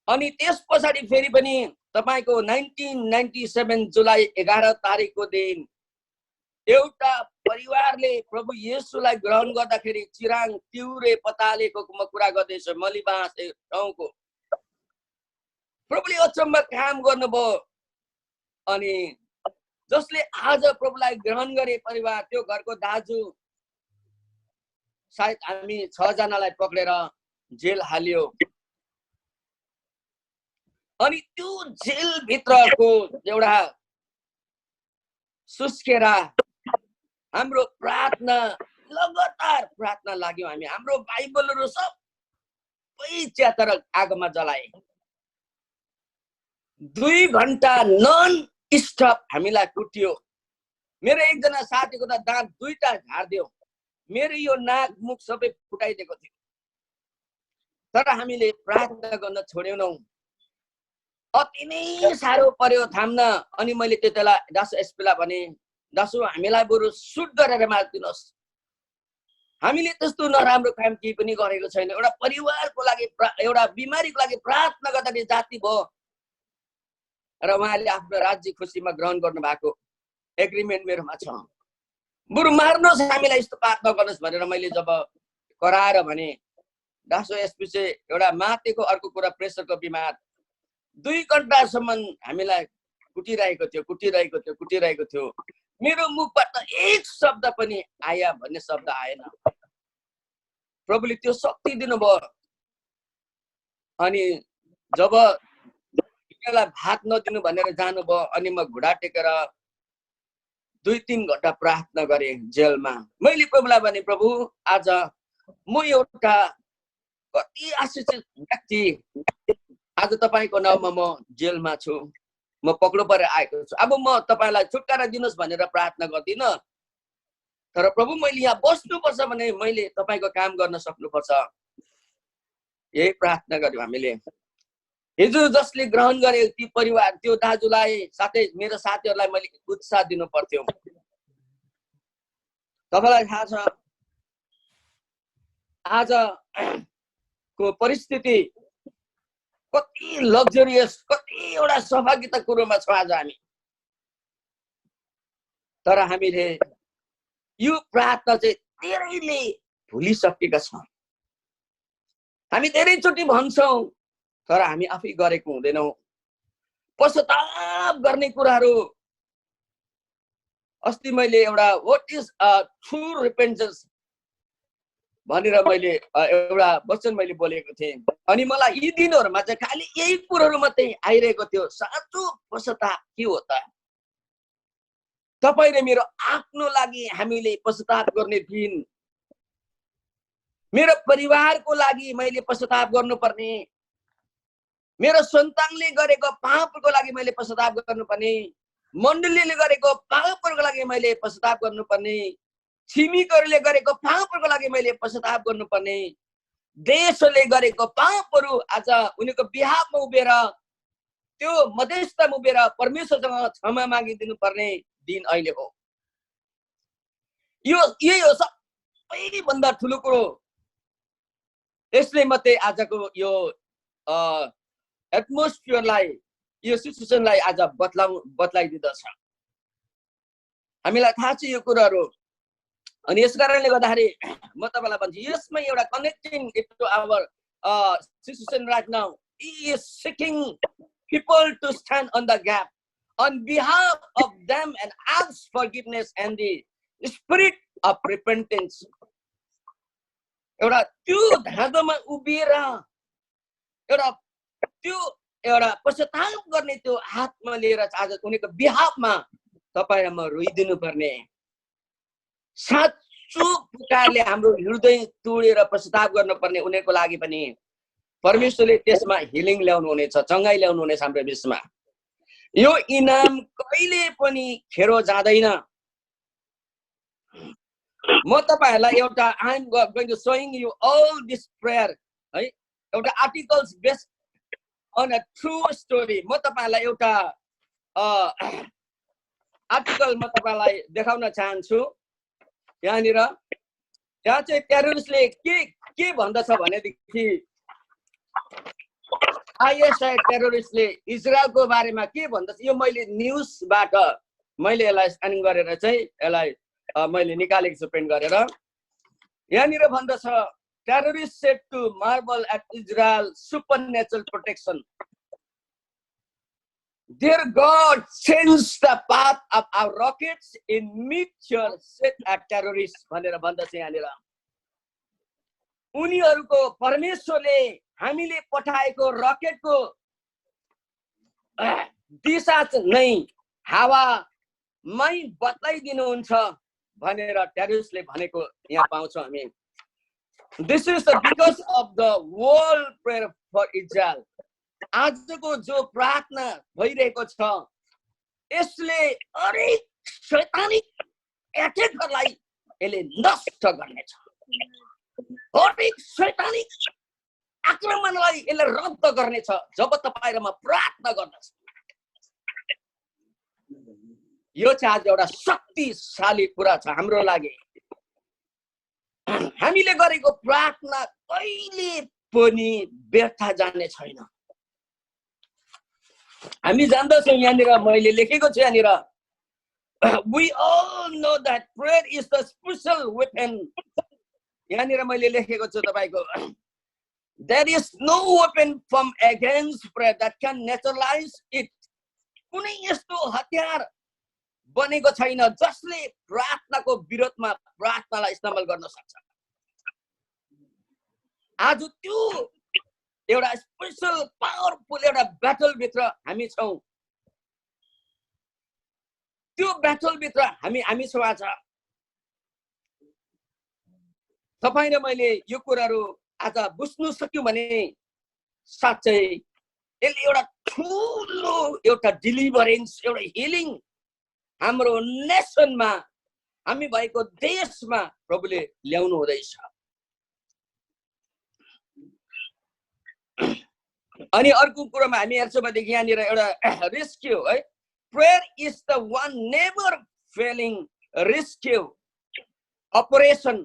अनि त्यस पछाडि फेरि पनि तपाईको 1997 जुलाई 11 तारिकको दिन एउटा परिवारले प्रभु येशूलाई ग्रहण गर्दाखेरि चिराङ तिउरे पतालेको म कुरा गर्दैछु, मलिबास ठाउँको। प्रभुले अचम्म काम गर्नुभयो। अनि जसले आज प्रभुलाई ग्रहण गरे परिवार, त्यो घरको दाजु सायद हामी 6 जनालाई पक्रेर जेल हाल्यो। अनि त्यो जेल भित्रको एउटा सुस्केर हाम्रो प्रार्थना लगातार प्रार्थना लाग्यो। हामी हाम्रो बाइबलहरु सबै च्यातेर आगोमा जलाए। 2 घण्टा नन स्टप हामीलाई कुट्यो। मेरो एकजना साथीको त दाँत 2टा झार्दियो। मेरो यो नाक मुख सबै फुटाइदिएको थियो। तर हामीले प्रार्थना गर्न छोडेनौं। अति नै साह्रो पर्यो थाम्न। अनि मैले त्यतिबेला दासु एसपीलाई भने, दासु हामीलाई बरु सुट गरेर मार्दिनुहोस्। हामीले त्यस्तो नराम्रो काम केही पनि गरेको छैन। एउटा परिवारको लागि एउटा बिमारीको लागि प्रार्थना गर्दाखेरि जाति भयो र उहाँले आफ्नो राज्य खुसीमा ग्रहण गर्नु भएको एग्रिमेन्ट मेरोमा छ। बरु मार्नुहोस्, हामीलाई यस्तो पाप नगर्नुहोस् भनेर मैले जब कराएर भने, दासु एसपी चाहिँ एउटा मातेको अर्को कुरा प्रेसरको बिमार 2 घण्टासम्म हामीलाई कुटिरहेको थियो। मेरो मुखबाट एक शब्द पनि आया भन्ने शब्द आएन। प्रभुले त्यो शक्ति दिनुभयो। अनि जब मलाई भात नदिनु भनेर जानुभयो, अनि म घुँडा टेकेर 2-3 घण्टा प्रार्थना गरे जेलमा। मैले प्रभुलाई भने, प्रभु आज म एउटा कति आशिषित व्यक्ति, आज तपाईको नाममा म जेलमा छु, म पक्रो परेर आएको छु। अब म तपाईलाई छुटकारा दिनुहोस् भनेर प्रार्थना गर्दिन। तर प्रभु मैले यहाँ बस्नुपर्छ भने मैले तपाईको काम गर्न सक्नुपर्छ। यही प्रार्थना गर्यौं हामीले। हिजो जसले ग्रहण गरे ती परिवार, त्यो दाजुलाई साथै मेरो साथीहरूलाई मैले उत्साह दिनु पर्थ्यो। तपाईलाई थाहा छ आजको परिस्थिति कति लग्जरियस, कति एउटा सौभाग्यता कुरोमा छ आज हामी। तर हामीले यो प्रार्थना चाहिँ धेरैले भुलिसकेका छौं। हामी धेरैचोटि भन्छौं तर हामी आफै गरेको हुँदैनौं। पश्चाताप गर्ने कुराहरू अस्ति मैले एउटा व्हाट इज ट्रू रिपेन्टेन्स भनेर मैले एउटा वचन मैले बोलेको थिएँ। अनि मलाई यी दिनहरुमा चाहिँ खाली यही कुराहरू मात्रै आइरहेको थियो। साँचो पश्चाताप के हो त? तपाईले मेरो आफ्नो लागि हामीले पश्चाताप गर्ने दिन, मेरो परिवारको लागि मैले पश्चाताप गर्नुपर्ने, मेरो सन्तानले गरेको पापको लागि मैले पश्चाताप गर्नुपर्ने, मण्डलीले गरेको पापको लागि मैले पश्चाताप गर्नुपर्ने, छिमेकीहरूले गरेको पापको लागि मैले पश्चाताप गर्नुपर्ने, देशले गरेको पापहरू आज उनीको बिहाफमा उभिएर त्यो मध्यस्थमा उभिएर परमेश्वरसँग क्षमा मागिदिनु पर्ने दिन अहिले हो। यही हो सबैभन्दा ठुलो कुरो। यसले मात्रै आजको यो एटमोस्फियरलाई, यो सिचुएसनलाई आज बदलाइदिँदछ। हामीलाई थाहा छ यो कुराहरू। अनि यस कारणले गर्दाखेरि म तपाईलाई भन्छु, यसमा एउटा connecting it to our situation right now. He is seeking people to stand on the gap on behalf of them and ask forgiveness and the spirit of repentance. एउटा त्यो धागोमा उभिएर एउटा पश्चाताप गर्ने त्यो हातमा लिएर आज उनीको बिहाफमा तपाईँ म रोइदिनु पर्ने। साँचो पुकारले हाम्रो हृदय तोडेर पश्चाताप गर्नुपर्ने उनीहरूको लागि पनि परमेश्वरले त्यसमा हिलिङ ल्याउनु हुनेछ, चंगाई ल्याउनु हुनेछ हाम्रो बिचमा। यो इनाम कहिले पनि खेरो जाँदैन। म तपाईहरुलाई एउटा I am going to showing you all this prayer है, एउटा articles based on a true story। म तपाईहरुलाई एउटा आर्टिकल म तपाईहरुलाई देखाउन चाहन्छु। यहाँ चाहिँ टेररिस्टले के भन्दछ भनेदेखि आईएसआई टेररिस्टले इजरायलको बारेमा के भन्दछ, यो मैले न्यूजबाट मैले यसलाई स्क्यानिङ गरेर चाहिँ यसलाई मैले निकालेको छु प्रिन्ट गरेर। यहाँ भन्दछ terrorists said to marvel at Israel's supernatural protection. Their God changed the path of our rockets in mid-air set at terrorists. भनेर भन्दछ यहाँनिर। उनीहरूको परमेश्वरले हामीले पठाएको रकेटको दिशा नै हावामै बदलाइदिनुहुन्छ भनेर टेरिसले भनेको यहाँ पाउँछौँ हामी। This is because of the world prayer for Israel. आजको जो प्रार्थना भइरहेको छ यसले हरेक शैतानिक एटेकहरूलाई यसले नष्ट गर्नेछ। हरेक शैतानिक आक्रमणलाई यसले रद्द गर्नेछ जब तपाईँ र म प्रार्थना गर्दछ। यो चाहिँ आज एउटा शक्तिशाली कुरा छ हाम्रो लागि। हामीले गरेको प्रार्थना कहिले पनि व्यर्थ जाने छैन। हामी जान्दछौँ यहाँनिर मैले लेखेको छु यहाँनिर we all know that prayer is the special weapon. यहाँनिर मैले लेखेको छु तपाईको there is no weapon from against prayer that can neutralize it. कुनै यस्तो हतियार बनेको छैन जसले प्रार्थनाको विरोधमा प्रार्थनालाई इस्तेमाल गर्न सक्छ। आज त्यो एउटा स्पेशल पावरफुल एउटा ब्याटल भित्र हामी छौं। त्यो ब्याटल भित्र हामी छौं। आज तपाईँ र मैले यो कुराहरू आज बुझ्नु सक्यौं भने साच्चै यसले एउटा ठुलो एउटा डिलिभरेन्स एउटा हिलिङ हाम्रो नेसनमा हामी भएको देशमा प्रभुले ल्याउनु हुँदैछ। अनि अर्को कुरामा हामी हेर्छौँ भने यहाँनिर एउटा रेस्क्यु है। Prayer is the one never failing rescue operation.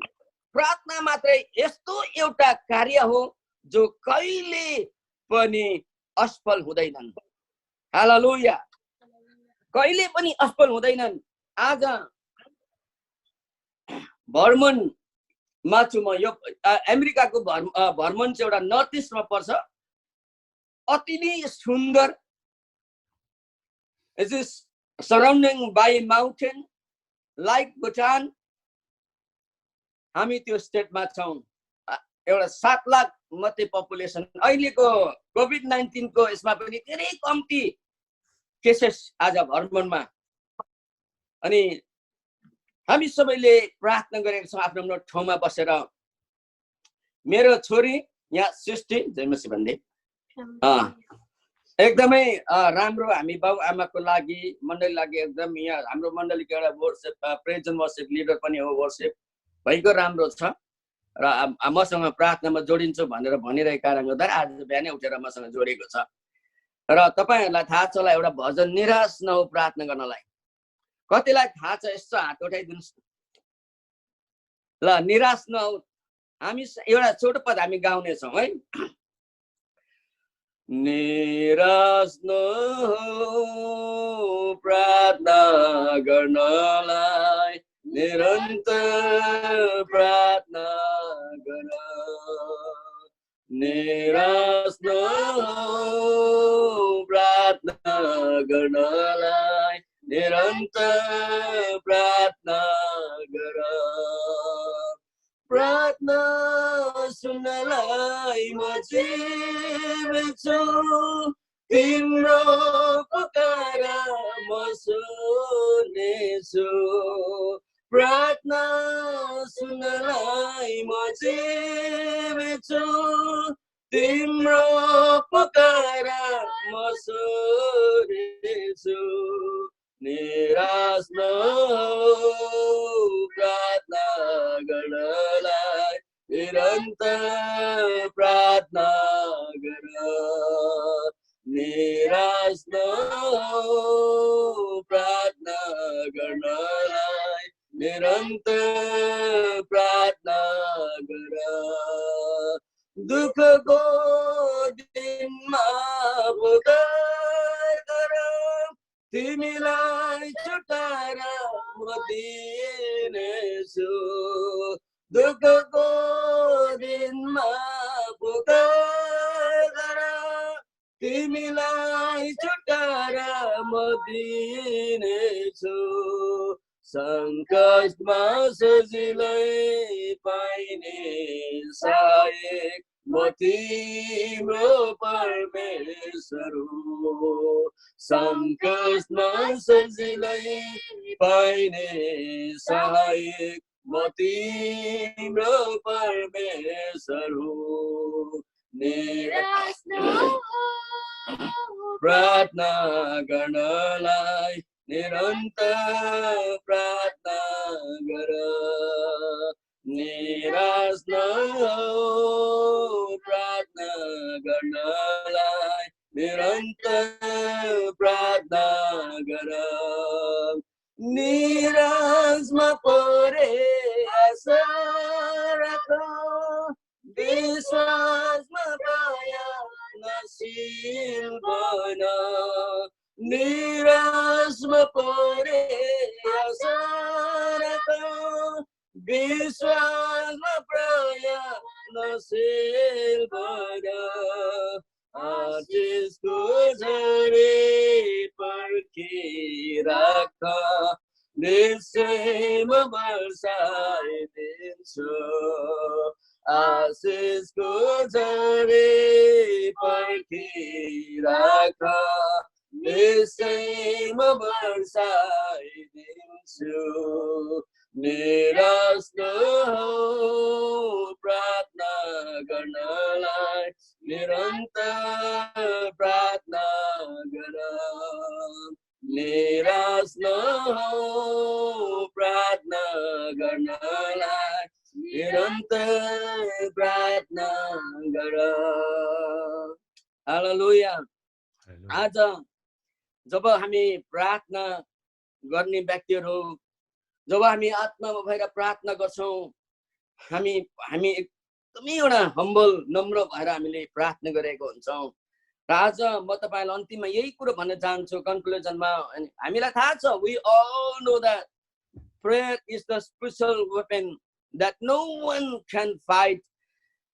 प्रार्थना मात्रै यस्तो एउटा कार्य हो जो कहिले पनि असफल हुँदैनन्। हालेलुया। कहिले पनि असफल हुँदैनन्। आज भर्मनमा छु म। यो अमेरिकाको भर्मन चाहिँ एउटा नर्थ इस्टमा पर्छ। अति नै सुन्दर। It is surrounding by mountain like Bhutan. हामी त्यो स्टेटमा छौँ। एउटा 7 लाख मात्रै पपुलेसन। अहिलेको कोभिड-19 को यसमा पनि धेरै कम्ती केसेस आज भर्मनमा। अनि हामी सबैले प्रार्थना गरेका छौँ आफ्नो आफ्नो ठाउँमा बसेर। मेरो छोरी यहाँ सृष्टि जयमसी भन्दै एकदमै राम्रो हामी बाउ आमाको लागि मण्डली लागि एकदम यहाँ हाम्रो मण्डलीको एउटा worship praise and worship leader पनि हो। वर्शिप भइको राम्रो छ र मसँग प्रार्थनामा जोडिन्छु भनेर भनिरहेको कारणले गर्दा आज बिहानै उठेर मसँग जोडेको छ। र तपाईहरुलाई थाहा छ होला एउटा भजन निराश नहो प्रार्थना गर्नलाई। कतिलाई थाहा छ यसो हात उठाइदिनुस् ल। निराश नहो। हामी एउटा छोटो पद हामी गाउने छौं है। निराश नहो प्रार्थना गर्नलाई निरन्तर प्रार्थना गर। निराश नहो प्रार्थना गर्नलाई निरन्तर प्रार्थना गर। प्रार्थना सुन्नलाई म जीवित छु तिम्रो पुकार म सुन्नेछु। प्रार्थना सुन्नलाई म जीवित छु तिम्रो पुकार म सुन्नेछु। निराश नहो प्रार्थना गर्नलाई निरन्तर प्रार्थना गर। निराश नहो प्रार्थना गर्नलाई निरन्तर प्रार्थना गर। दुःखको दिनमा पुकार गर तिमीलाई छुटाएर म दिनेछु। दुःखको दिनमा पुकार गर तिमीलाई छुटाएर म दिनेछु। सङ्कटमा सजिलै पाइने सहायक म तिम्रो परमेश्वर हो सङ्कटमा सजिलै पाइने सहायक म तिम्रो परमेश्वर हो निराश नहो प्रार्थना गर्नलाई निरन्तर प्रार्थना गर निराश नहो प्रार्थना गर्नलाई निरन्तर प्रार्थना गर निराशमा परे आशा राख विश्वासमा प्रयत्नशील बन निराशमा परे आशा राख विश्वासमा प्रयत्नशील बन आशिषको झरी पर्खिराख निश्चय म बर्साइदिन्छु आशिषको झरी पर्खिराख निश्चय म बर्साइदिन्छु निराश नहो प्रार्थना गर्नलाई निरन्तर प्रार्थना गर निराश नहो प्रार्थना गर्नलाई निरन्तर प्रार्थना गर हालेलुया आज जब हामी प्रार्थना गर्ने व्यक्तिहरू जब हामी आत्मामा भएर प्रार्थना गर्छौँ हामी एकदमै एउटा हम्बल नम्र भएर हामीले प्रार्थना गरेको हुन्छौँ र आज म तपाईलाई अन्तिममा यही कुरो भन्न चाहन्छु कन्क्लुजनमा हामीलाई थाहा छ we all know that prayer is the spiritual weapon that no one can fight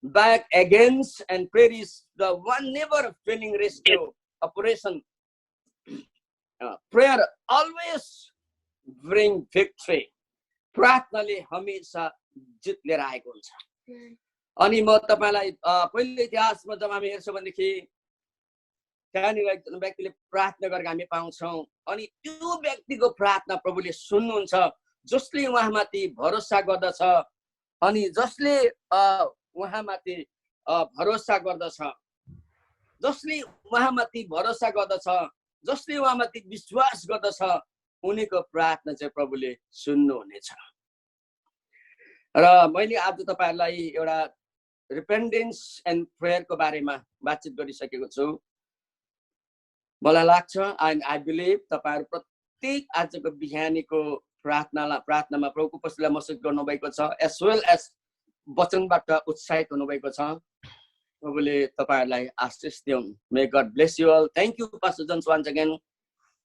back against and prayer is the one never failing rescue operation prayer always bring victory प्रार्थनाले हमेशा जित लिएर आएको हुन्छ अनि म तपाईलाई पहिलो इतिहासमा जब हामी हेर्छौँ भनेदेखि त्यहाँनिर एकजना व्यक्तिले प्रार्थना गरेको हामी पाउँछौँ अनि त्यो व्यक्तिको प्रार्थना प्रभुले सुन्नुहुन्छ जसले उहाँमाथि भरोसा गर्दछ अनि जसले उहाँमाथि भरोसा गर्दछ जसले उहाँमाथि भरोसा गर्दछ जसले उहाँमाथि विश्वास गर्दछ उनीको प्रार्थना चाहिँ प्रभुले सुन्नुहुनेछ र मैले आज तपाईहरुलाई एउटा रिपेन्टेन्स एन्ड प्रेयरको बारेमा बातचित गरिसकेको छु मलाई लाग्छ एन्ड आई बिलिभ तपाईहरु प्रत्येक आजको बिहानीको प्रार्थनामा प्रभुको उपस्थितिलाई महसुस गर्नुभएको छ एज वेल एज वचनबाट उत्साहित हुनुभएको छ प्रभुले तपाईहरुलाई आशीष दिउन् may God bless you all thank you pastor Jones once again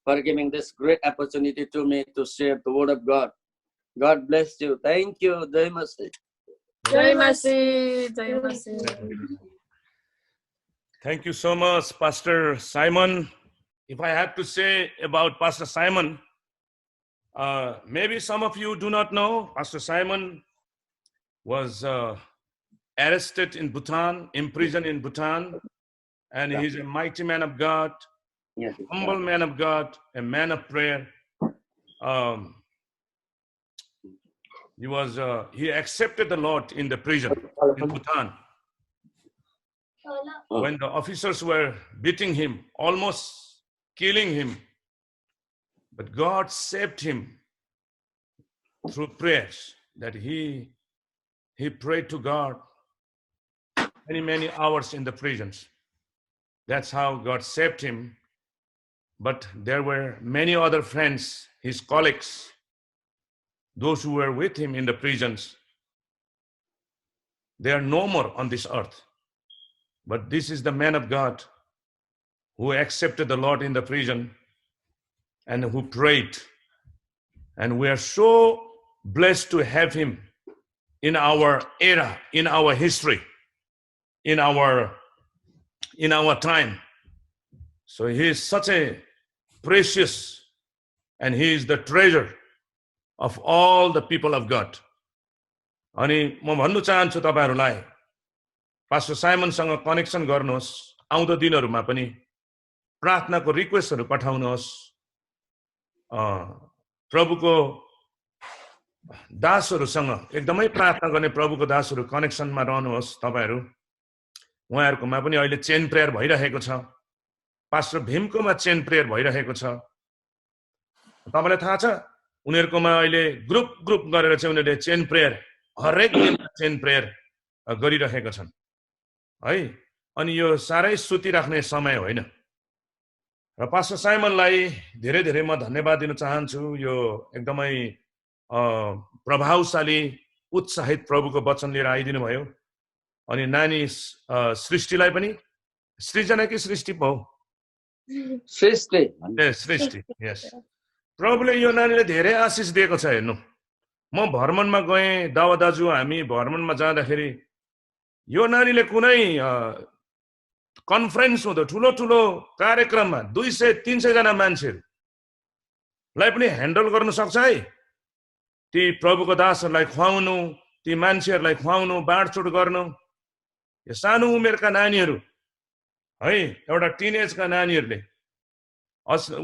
for giving this great opportunity to me to share the word of God. God bless you. Thank you. Jai Masi. Jai Masi. Jai Masi. Thank you so much, Pastor Simon. If I have to say about Pastor Simon, maybe some of you do not know, Pastor Simon was arrested in Bhutan, imprisoned in Bhutan, and he's a mighty man of God. Yes, humble man of God, a man of prayer. He accepted the Lord in the prison in Bhutan. When the officers were beating him, almost killing him, but God saved him through prayers. That he prayed to God many hours in the prisons. That's how God saved him. But there were many other friends, his colleagues, those who were with him in the prisons. They are no more on this earth. But this is the man of God who accepted the Lord in the prison and who prayed. And we are so blessed to have him in our era, in our history, in our time. So he is such a precious, and he is the treasure of all the people of God. अनि म भन्नु चाहन्छु तपाईहरुलाई pastor साइमनसँग connection गर्नुहोस् आउँदो दिनहरुमा पनि प्रार्थनाको रिक्वेस्टहरु पठाउनुहोस् प्रभुको दासहरुसँग एकदमै प्रार्थना गर्ने प्रभुको दासहरु कनेक्सनमा रहनुहोस् तपाईहरु उहाँहरुकोमा पनि अहिले चेन प्रेयर भइरहेको छ पास्टर भीमकोमा चेन प्रेयर भइरहेको छ तपाईलाई थाहा छ उनीहरुकोमा अहिले ग्रुप गरेर चाहिँ उनीहरुले चेन प्रेयर हरेक दिन चेन प्रेयर गरिरहेका छन् है अनि यो सारै सुति राख्ने समय होइन र पास्टर साइमनलाई धेरै धेरै म धन्यवाद दिन चाहन्छु यो एकदमै प्रभावशाली उत्साहित प्रभुको वचन लिएर आइदिनु भयो अनि नानी सृष्टिलाई पनि सृजना कि सृष्टि पो सृष्टि यस प्रभुले यो नानीले धेरै आशिष दिएको छ हेर्नु म भ्रमणमा गएँ दावा दाजु हामी भ्रमणमा जाँदाखेरि यो नानीले कुनै कन्फरेन्स हुँदा ठुलो ठुलो कार्यक्रममा 200-300 जना मान्छेहरुलाई पनि ह्यान्डल गर्न सक्छ है ती प्रभुको दासहरुलाई खुवाउनु ती मान्छेहरुलाई खुवाउनु बाँडचुट गर्नु यो सानो उमेरका नानीहरु है एउटा टिनेजका नानीहरुले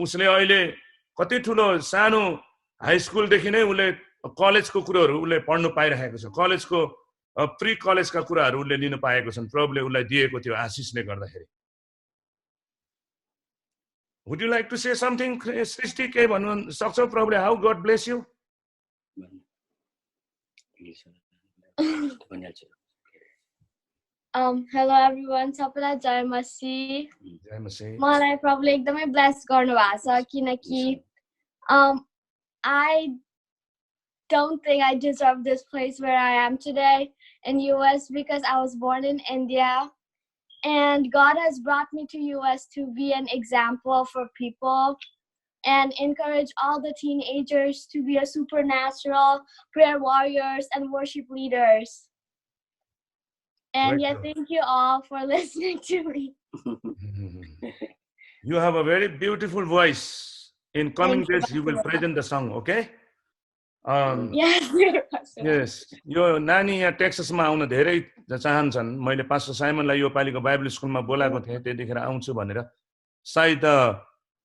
उसले अहिले कति ठुलो सानो हाई स्कुल देखि नै उले कलेजको कुराहरु उले पढ्नु पाइरहेको छ कलेजको प्री कलेजका कुराहरु उले लिन पाएको छन् प्रभुले उलाई दिएको थियो आशिषले गर्दाखेरि Would you like to say something सृष्टि के भन्नु सक्छौ प्रभुले how God bless you Hello everyone, सबैलाई जय मसीह मलाई प्रभुले एकदमै ब्लेस गर्नु भएको छ किनकि I don't think I deserve this place where I am today in US because I was born in India and God has brought me to US to be an example for people and encourage all the teenagers to be a supernatural prayer warriors and worship leaders. And yeah, thank you all for listening to me. You have a very beautiful voice. In coming days, you will present the song, okay? Yes. यो नानी यहाँ टेक्सासमा आउन धेरै चाहन्छन् मैले pastor साइमनलाई यो पालिको Bible स्कुलमा बोलाएको थिएँ त्यतिखेर आउँछु भनेर सायद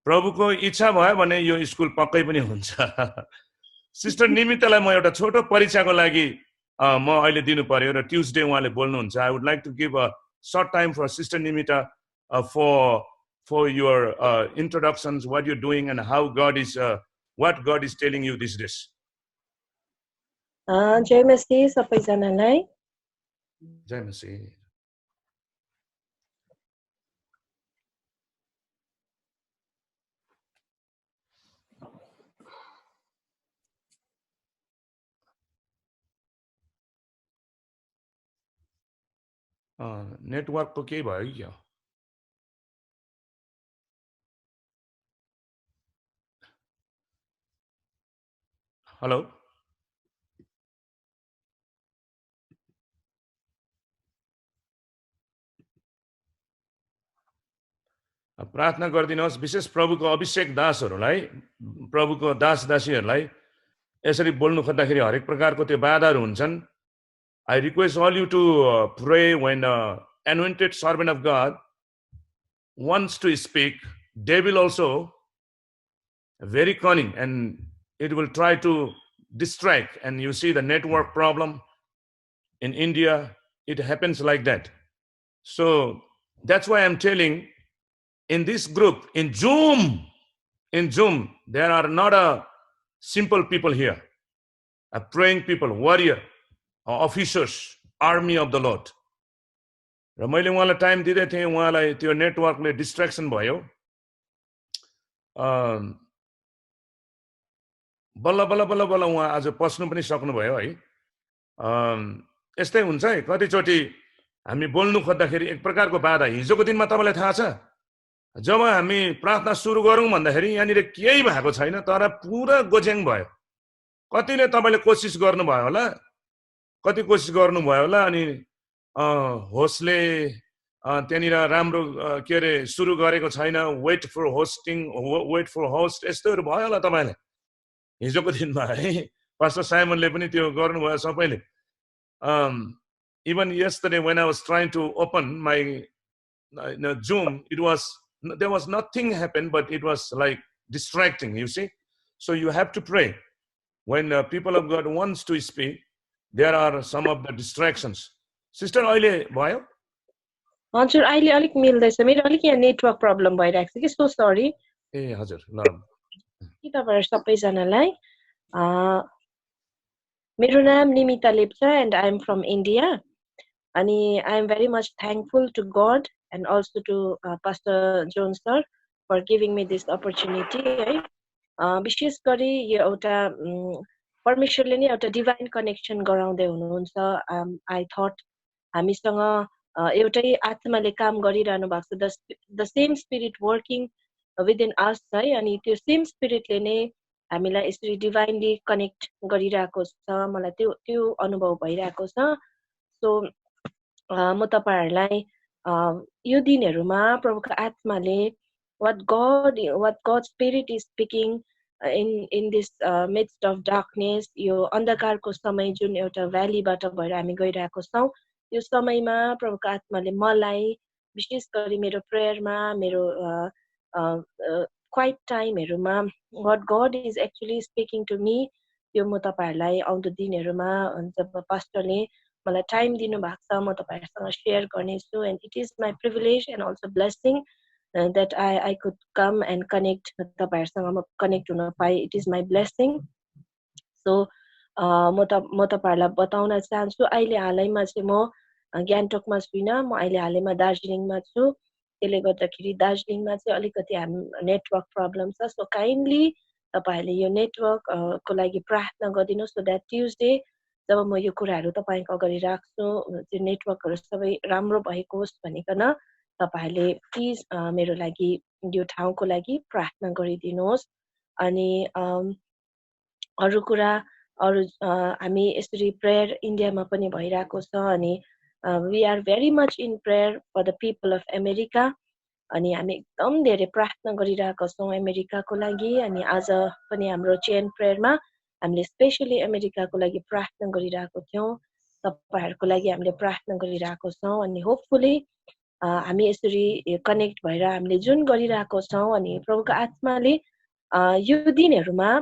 प्रभुको इच्छा भयो भने यो स्कुल पक्कै पनि हुन्छ सिस्टर निमितालाई म एउटा छोटो परिचयको लागि म अहिले दिनु पर्यो र ट्युसडे उहाँले बोल्नुहुन्छ I would like to give a short time for Sister Nimita for your introductions, what you're doing and how God is what God is telling you these days. जय मसीह सबैजनालाई जय मसीह नेटवर्कको के भयो क्या हेलो प्रार्थना गरिदिनुहोस् विशेष प्रभुको अभिषेक दासहरुलाई प्रभुको दास दासीहरुलाई यसरी बोल्नु खोज्दाखेरि हरेक प्रकारको त्यो बाधाहरु हुन्छन् I request all you to pray when anointed servant of God wants to speak. Devil also very cunning and it will try to distract, and you see the network problem in India, it happens like that. So that's why I'm telling in this group, in Zoom, there are not a simple people here, a praying people, warrior, officers, army of the Lord. र मैले उहाँलाई time दिदै थिएँ उहाँलाई त्यो नेटवर्कले distraction भयो बल्ल बल्ल बल्ल बल्ल उहाँ आज पस्नु पनि सक्नु भयो है यस्तै हुन्छ है कतिचोटी हामी बोल्नु खोज्दाखेरि एक प्रकारको बाधा हिजोको दिनमा तपाईलाई थाहा छ जब हामी प्रार्थना सुरु गरौँ भन्दाखेरि यहाँनिर केही भएको छैन तर पुरा गोजेङ भयो कतिले तपाईले कोसिस गर्नुभयो होला कति कोसिस गर्नुभयो होला अनि होस्टले त्यहाँनिर राम्रो के अरे सुरु गरेको छैन वेट फर होस्ट यस्तोहरू भयो होला तपाईलाई हिजोको दिनमा है Pastor Simonले पनि त्यो गर्नुभयो सबैले. Even yesterday when I was trying to open my Zoom, there was nothing happened, but it was like distracting, you see. So you have to pray. When people of God wants to speak, there are some of the distractions. Sister, अहिले भयो? हजुर अहिले अलिक मिल्दैछ मेरो अलिक यहाँ network problem भइरहेको छ कि सो सरी ए हजुर ल के तपाईहरु सबैजनालाई मेरो नाम Nimita Lepcha and I am from India अनि I am very much thankful to God and also to Pastor John sir for giving me this opportunity है विशेष गरी यो एउटा परमेश्वरले नै एउटा डिभाइन कनेक्सन गराउँदै हुनुहुन्छ I thought हामीसँग एउटै आत्माले काम गरिरहनु भएको छ the same spirit working within us है अनि त्यो सेम स्पिरिटले नै हामीलाई यसरी डिभाइनली कनेक्ट गरिरहेको छ मलाई त्यो अनुभव भइरहेको छ सो म तपाईहरुलाई यो दिनहरुमा प्रभुको आत्माले what God spirit is speaking in this midst of darkness यो अन्धकारको समय जुन एउटा भ्यालीबाट भएर हामी गइरहेको छौं यो समयमा प्रभुको आत्माले मलाई विशेष गरी मेरो प्रेयरमा मेरो quiet टाइमहरुमा what God is actually speaking to me यो म तपाईहरुलाई आउँदो दिनहरुमा जब पास्टरले मलाई टाइम दिनु भएको छ म तपाईहरुसँग शेयर गर्नेछु and it is my privilege and also blessing that I could come and connect तपाईहरुसँग म कनेक्ट हुन पाए it is my blessing so म तपाईहरुलाई बताउन चाहन्छु अहिले हालैमा चाहिँ म ग्यान्टोकमा छुइनँ म अहिले हालैमा दार्जिलिङमा छु त्यसले गर्दाखेरि दार्जिलिङमा चाहिँ अलिकति हामी नेटवर्क प्रब्लम छ सो काइन्डली तपाईहरुले यो नेटवर्क को लागि प्रार्थना गरिदिनुस् सो दैट ट्युसडे जब म यो कुराहरु तपाईको अगाडि राख्छु त्यो नेटवर्कहरु सबै राम्रो भएको होस् भनिकन तपाईहरुले प्लिज मेरो लागि यो ठाउँको लागि प्रार्थना गरिदिनुहोस् अनि अरु कुरा अरु हामी यसरी प्रेयर इन्डियामा पनि भइरहेको छ अनि we are very much in prayer for the people of America अनि हामी एकदम धेरै प्रार्थना गरिरहेका छौं अमेरिकाको लागि अनि आज पनि हाम्रो चेन प्रेयरमा हामीले स्पेशली अमेरिकाको लागि प्रार्थना गरिरहेको थियौं तपाईहरुको लागि हामीले प्रार्थना गरिरहेको छौं अनि होपफुली हामी यसरी कनेक्ट भएर हामीले जुन गरिरहेको छौं अनि प्रभुको आत्माले यो दिनहरुमा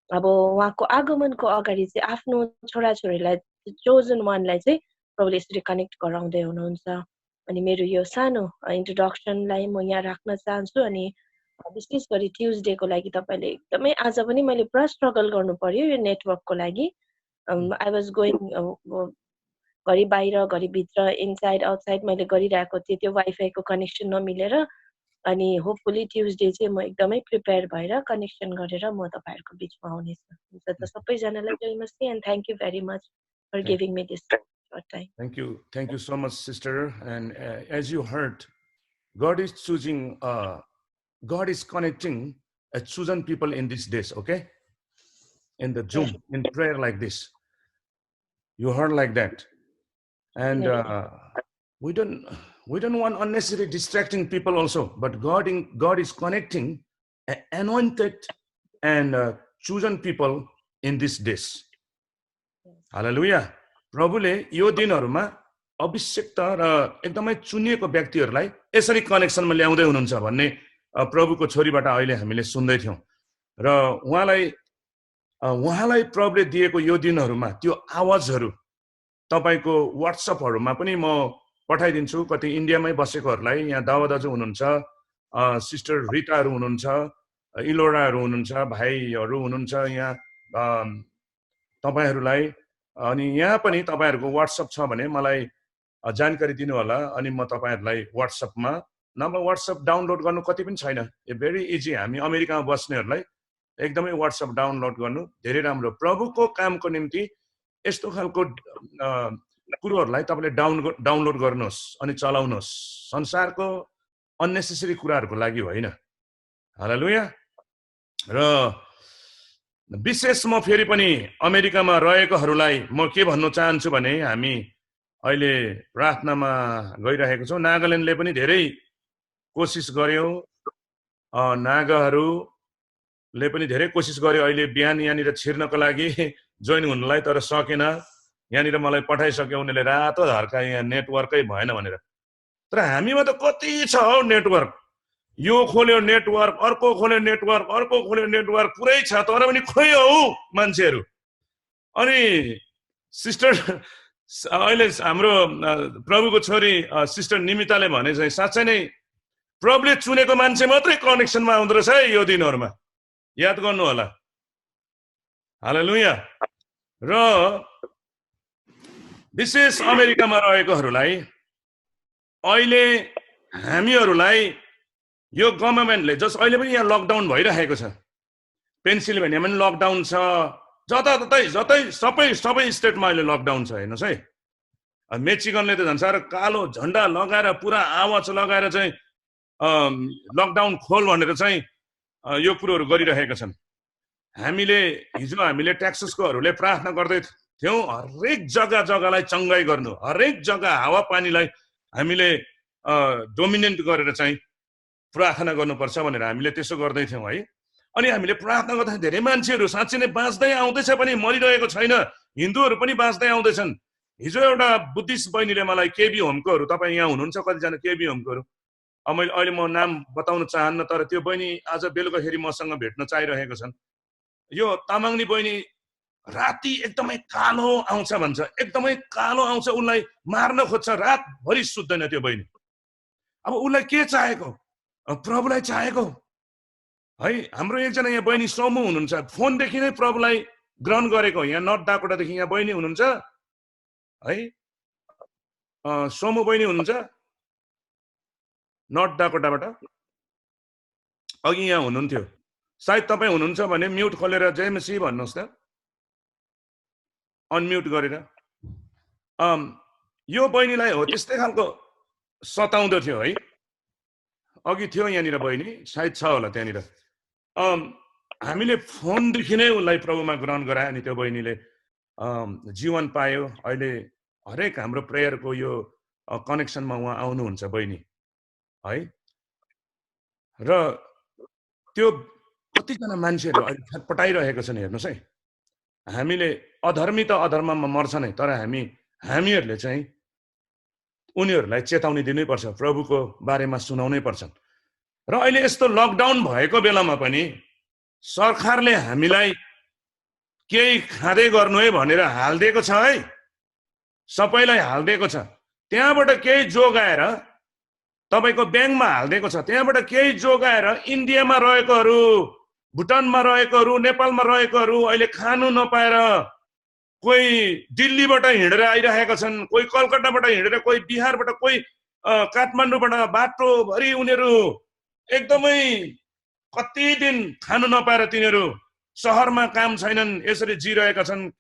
अब उहाँको आगमनको अगाडि चाहिँ आफ्नो छोराछोरीलाई चोजन वानलाई चाहिँ प्रभुले यसरी कनेक्ट गराउँदै हुनुहुन्छ अनि मेरो यो सानो इन्ट्रोडक्सनलाई म यहाँ राख्न चाहन्छु अनि विशेष गरी ट्युसडे को लागि तपाईले एकदमै आज पनि मैले पुरा स्ट्रगल गर्नु पर्यो यो नेटवर्कको लागि आई वाज गोइङ घरि बाहिर घरि भित्र इनसाइड आउटसाइड मैले गरिरहेको थिएँ त्यो वाइफाई को कनेक्सन नमिलेर अनि होपफुली ट्युसडे चाहिँ म एकदमै प्रिपेयर भएर कनेक्सन गरेर म तपाईहरुको बीचमा आउने छु त सबैजनालाई जय मसीह and thank you very much for giving me this time. Thank you so much, sister. And as you heard, God is choosing, God is connecting a chosen people in these days, okay? In the Zoom, in prayer like this. You heard like that. And we don't want unnecessary distracting people also, but God is connecting anointed and chosen people in these days. Hallelujah. प्रभुले यो दिनहरुमा अभिषिक्त र एकदमै चुनिएको व्यक्तिहरुलाई यसरी कनेक्सनमा ल्याउँदै हुनुहुन्छ भन्ने प्रभुको छोरीबाट अहिले हामीले सुन्दै थियौं र उहाँलाई प्रभुले दिएको यो दिनहरुमा त्यो आवाजहरु तपाईको व्हाट्सएपहरुमा पनि म पठाइदिन्छु कति इन्डियामै बसेकोहरुलाई यहाँ दावा दाजु हुनुहुन्छ सिस्टर रिताहरु हुनुहुन्छ इलोराहरु हुनुहुन्छ भाइहरु हुनुहुन्छ यहाँ तपाईहरुलाई अनि यहाँ पनि तपाईहरुको व्हाट्सएप छ भने मलाई जानकारी दिनु होला अनि म तपाईहरुलाई व्हाट्सएपमा नम्बर व्हाट्सएप डाउनलोड गर्नु कति पनि छैन भेरी इजी हामी अमेरिकामा बस्नेहरुलाई एकदमै व्हाट्सएप डाउनलोड गर्नु धेरै राम्रो प्रभुको कामको निम्ति यस्तो खालको कुराहरुलाई तपाईले डाउनलोड गर्नुहोस् अनि चलाउनुहोस् संसारको अननेसेसरी कुराहरुको लागि होइन हालेलुया र विशेष म फेरि पनि अमेरिकामा रहेकोहरुलाई म के भन्नु चाहन्छु भने हामी अहिले प्रार्थनामा गइरहेको छौं नागाल्यान्डले पनि धेरै कोशिश गर्यो नागाहरुले पनि धेरै कोशिश गर्यो अहिले बिहान यहाँनिर छिर्नको लागि जोइन हुनलाई, तर सकेन। यहाँनिर मलाई पठाइसक्यो उनीहरूले, रातो धर्का यहाँ नेटवर्कै भएन भनेर। तर हामीमा त कति छ हौ नेटवर्क, यो खोल्यो नेटवर्क, अर्को खोल्यो नेटवर्क, अर्को खोल्यो नेटवर्क, पुरै छ, तर पनि खोइ हौ मान्छेहरू। अनि सिस्टर अहिले हाम्रो प्रभुको छोरी सिस्टर निमिताले भने चाहिँ साँच्चै नै प्रभुले चुनेको मान्छे मात्रै कनेक्सनमा आउँदो रहेछ है यो दिनहरूमा, याद गर्नु होला। हालेलुया। र विशेष अमेरिकामा रहेकोहरूलाई अहिले हामीहरूलाई यो गभर्नमेन्टले, जस अहिले पनि यहाँ लकडाउन भइरहेको छ, पेन्सिल्भेनियामा पनि लकडाउन छ, जतै सबै स्टेटमा अहिले लकडाउन छ। हेर्नुहोस् है, मेचिगनले त झन् साह्रो कालो झन्डा लगाएर पुरा आवाज लगाएर चाहिँ लकडाउन खोल भनेर चाहिँ यो कुरोहरू गरिरहेका छन्। हिजो हामीले टेक्ससकोहरूले प्रार्थना गर्दै थियौँ, हरेक जग्गालाई चङ्गाई गर्नु, हरेक जग्गा हावापानीलाई हामीले डोमिनेट गरेर चाहिँ प्रार्थना गर्नुपर्छ भनेर हामीले त्यसो गर्दै थियौँ है। अनि हामीले प्रार्थना गर्दा धेरै मान्छेहरू साँच्चै नै बाँच्दै आउँदैछ पनि, मरिरहेको छैन, हिन्दूहरू पनि बाँच्दै आउँदैछन्। हिजो एउटा बुद्धिस्ट बहिनीले मलाई, केबी होमकोहरू, तपाईँ यहाँ हुनुहुन्छ कतिजना केबी होमकोहरू, अहिले म नाम बताउन चाहन्न, तर त्यो बहिनी आज बेलुकाखेरि मसँग भेट्न चाहिरहेको छन्। यो तामाङनी बहिनी राति एकदमै कालो आउँछ भन्छ, एकदमै कालो आउँछ, उसलाई मार्न खोज्छ, रातभरि सुत्दैन त्यो बहिनी। अब उसलाई के चाहेको? प्रभुलाई चाहेको है। हाम्रो एकजना यहाँ बहिनी सोमु हुनुहुन्छ, फोनदेखि नै प्रभुलाई ग्रहण गरेको, यहाँ नर्थ डाकोटादेखि यहाँ बहिनी हुनुहुन्छ है, सोमु बहिनी हुनुहुन्छ नर्थ डाकोटाबाट, अघि यहाँ हुनुहुन्थ्यो, सायद तपाईँ हुनुहुन्छ भने म्युट खोलेर जय मसीह भन्नुहोस् त, अनम्युट गरेर। यो बहिनीलाई हो त्यस्तै खालको सताउँदो थियो है, अघि थियो यहाँनिर बहिनी, सायद छ होला त्यहाँनिर। हामीले फोनदेखि नै उसलाई प्रभुमा ग्रहण गरायो, अनि त्यो बहिनीले जीवन पायो। अहिले हरेक हाम्रो प्रेयरको यो कनेक्सनमा उहाँ आउनुहुन्छ बहिनी है। र त्यो कतिजना मान्छेहरू अहिले छटपटाइरहेको छन्, हेर्नुहोस् है। हामीले अधर्मी त अधर्ममा मर्छ नै, तर हामीहरूले चाहिँ उनीहरूलाई चेतावनी दिनैपर्छ, प्रभुको बारेमा सुनाउनै पर्छ। र अहिले यस्तो लकडाउन भएको बेलामा पनि सरकारले हामीलाई केही खाँदै गर्नु है भनेर हालिदिएको छ है, सबैलाई हालिदिएको छ। त्यहाँबाट केही जोगाएर तपाईँको ब्याङ्कमा हालिदिएको छ, त्यहाँबाट केही जोगाएर इन्डियामा रहेकोहरू, भुटानमा रहेकोहरू, नेपालमा रहेकोहरू अहिले खानु नपाएर कोही दिल्लीबाट हिँडेर आइरहेका छन्, कोही कलकत्ताबाट हिँडेर, कोही बिहारबाट, कोही काठमाडौँबाट, बाटोभरि उनीहरू एकदमै कति दिन खानु नपाएर तिनीहरू सहरमा काम छैनन्, यसरी जिरहेका छन्।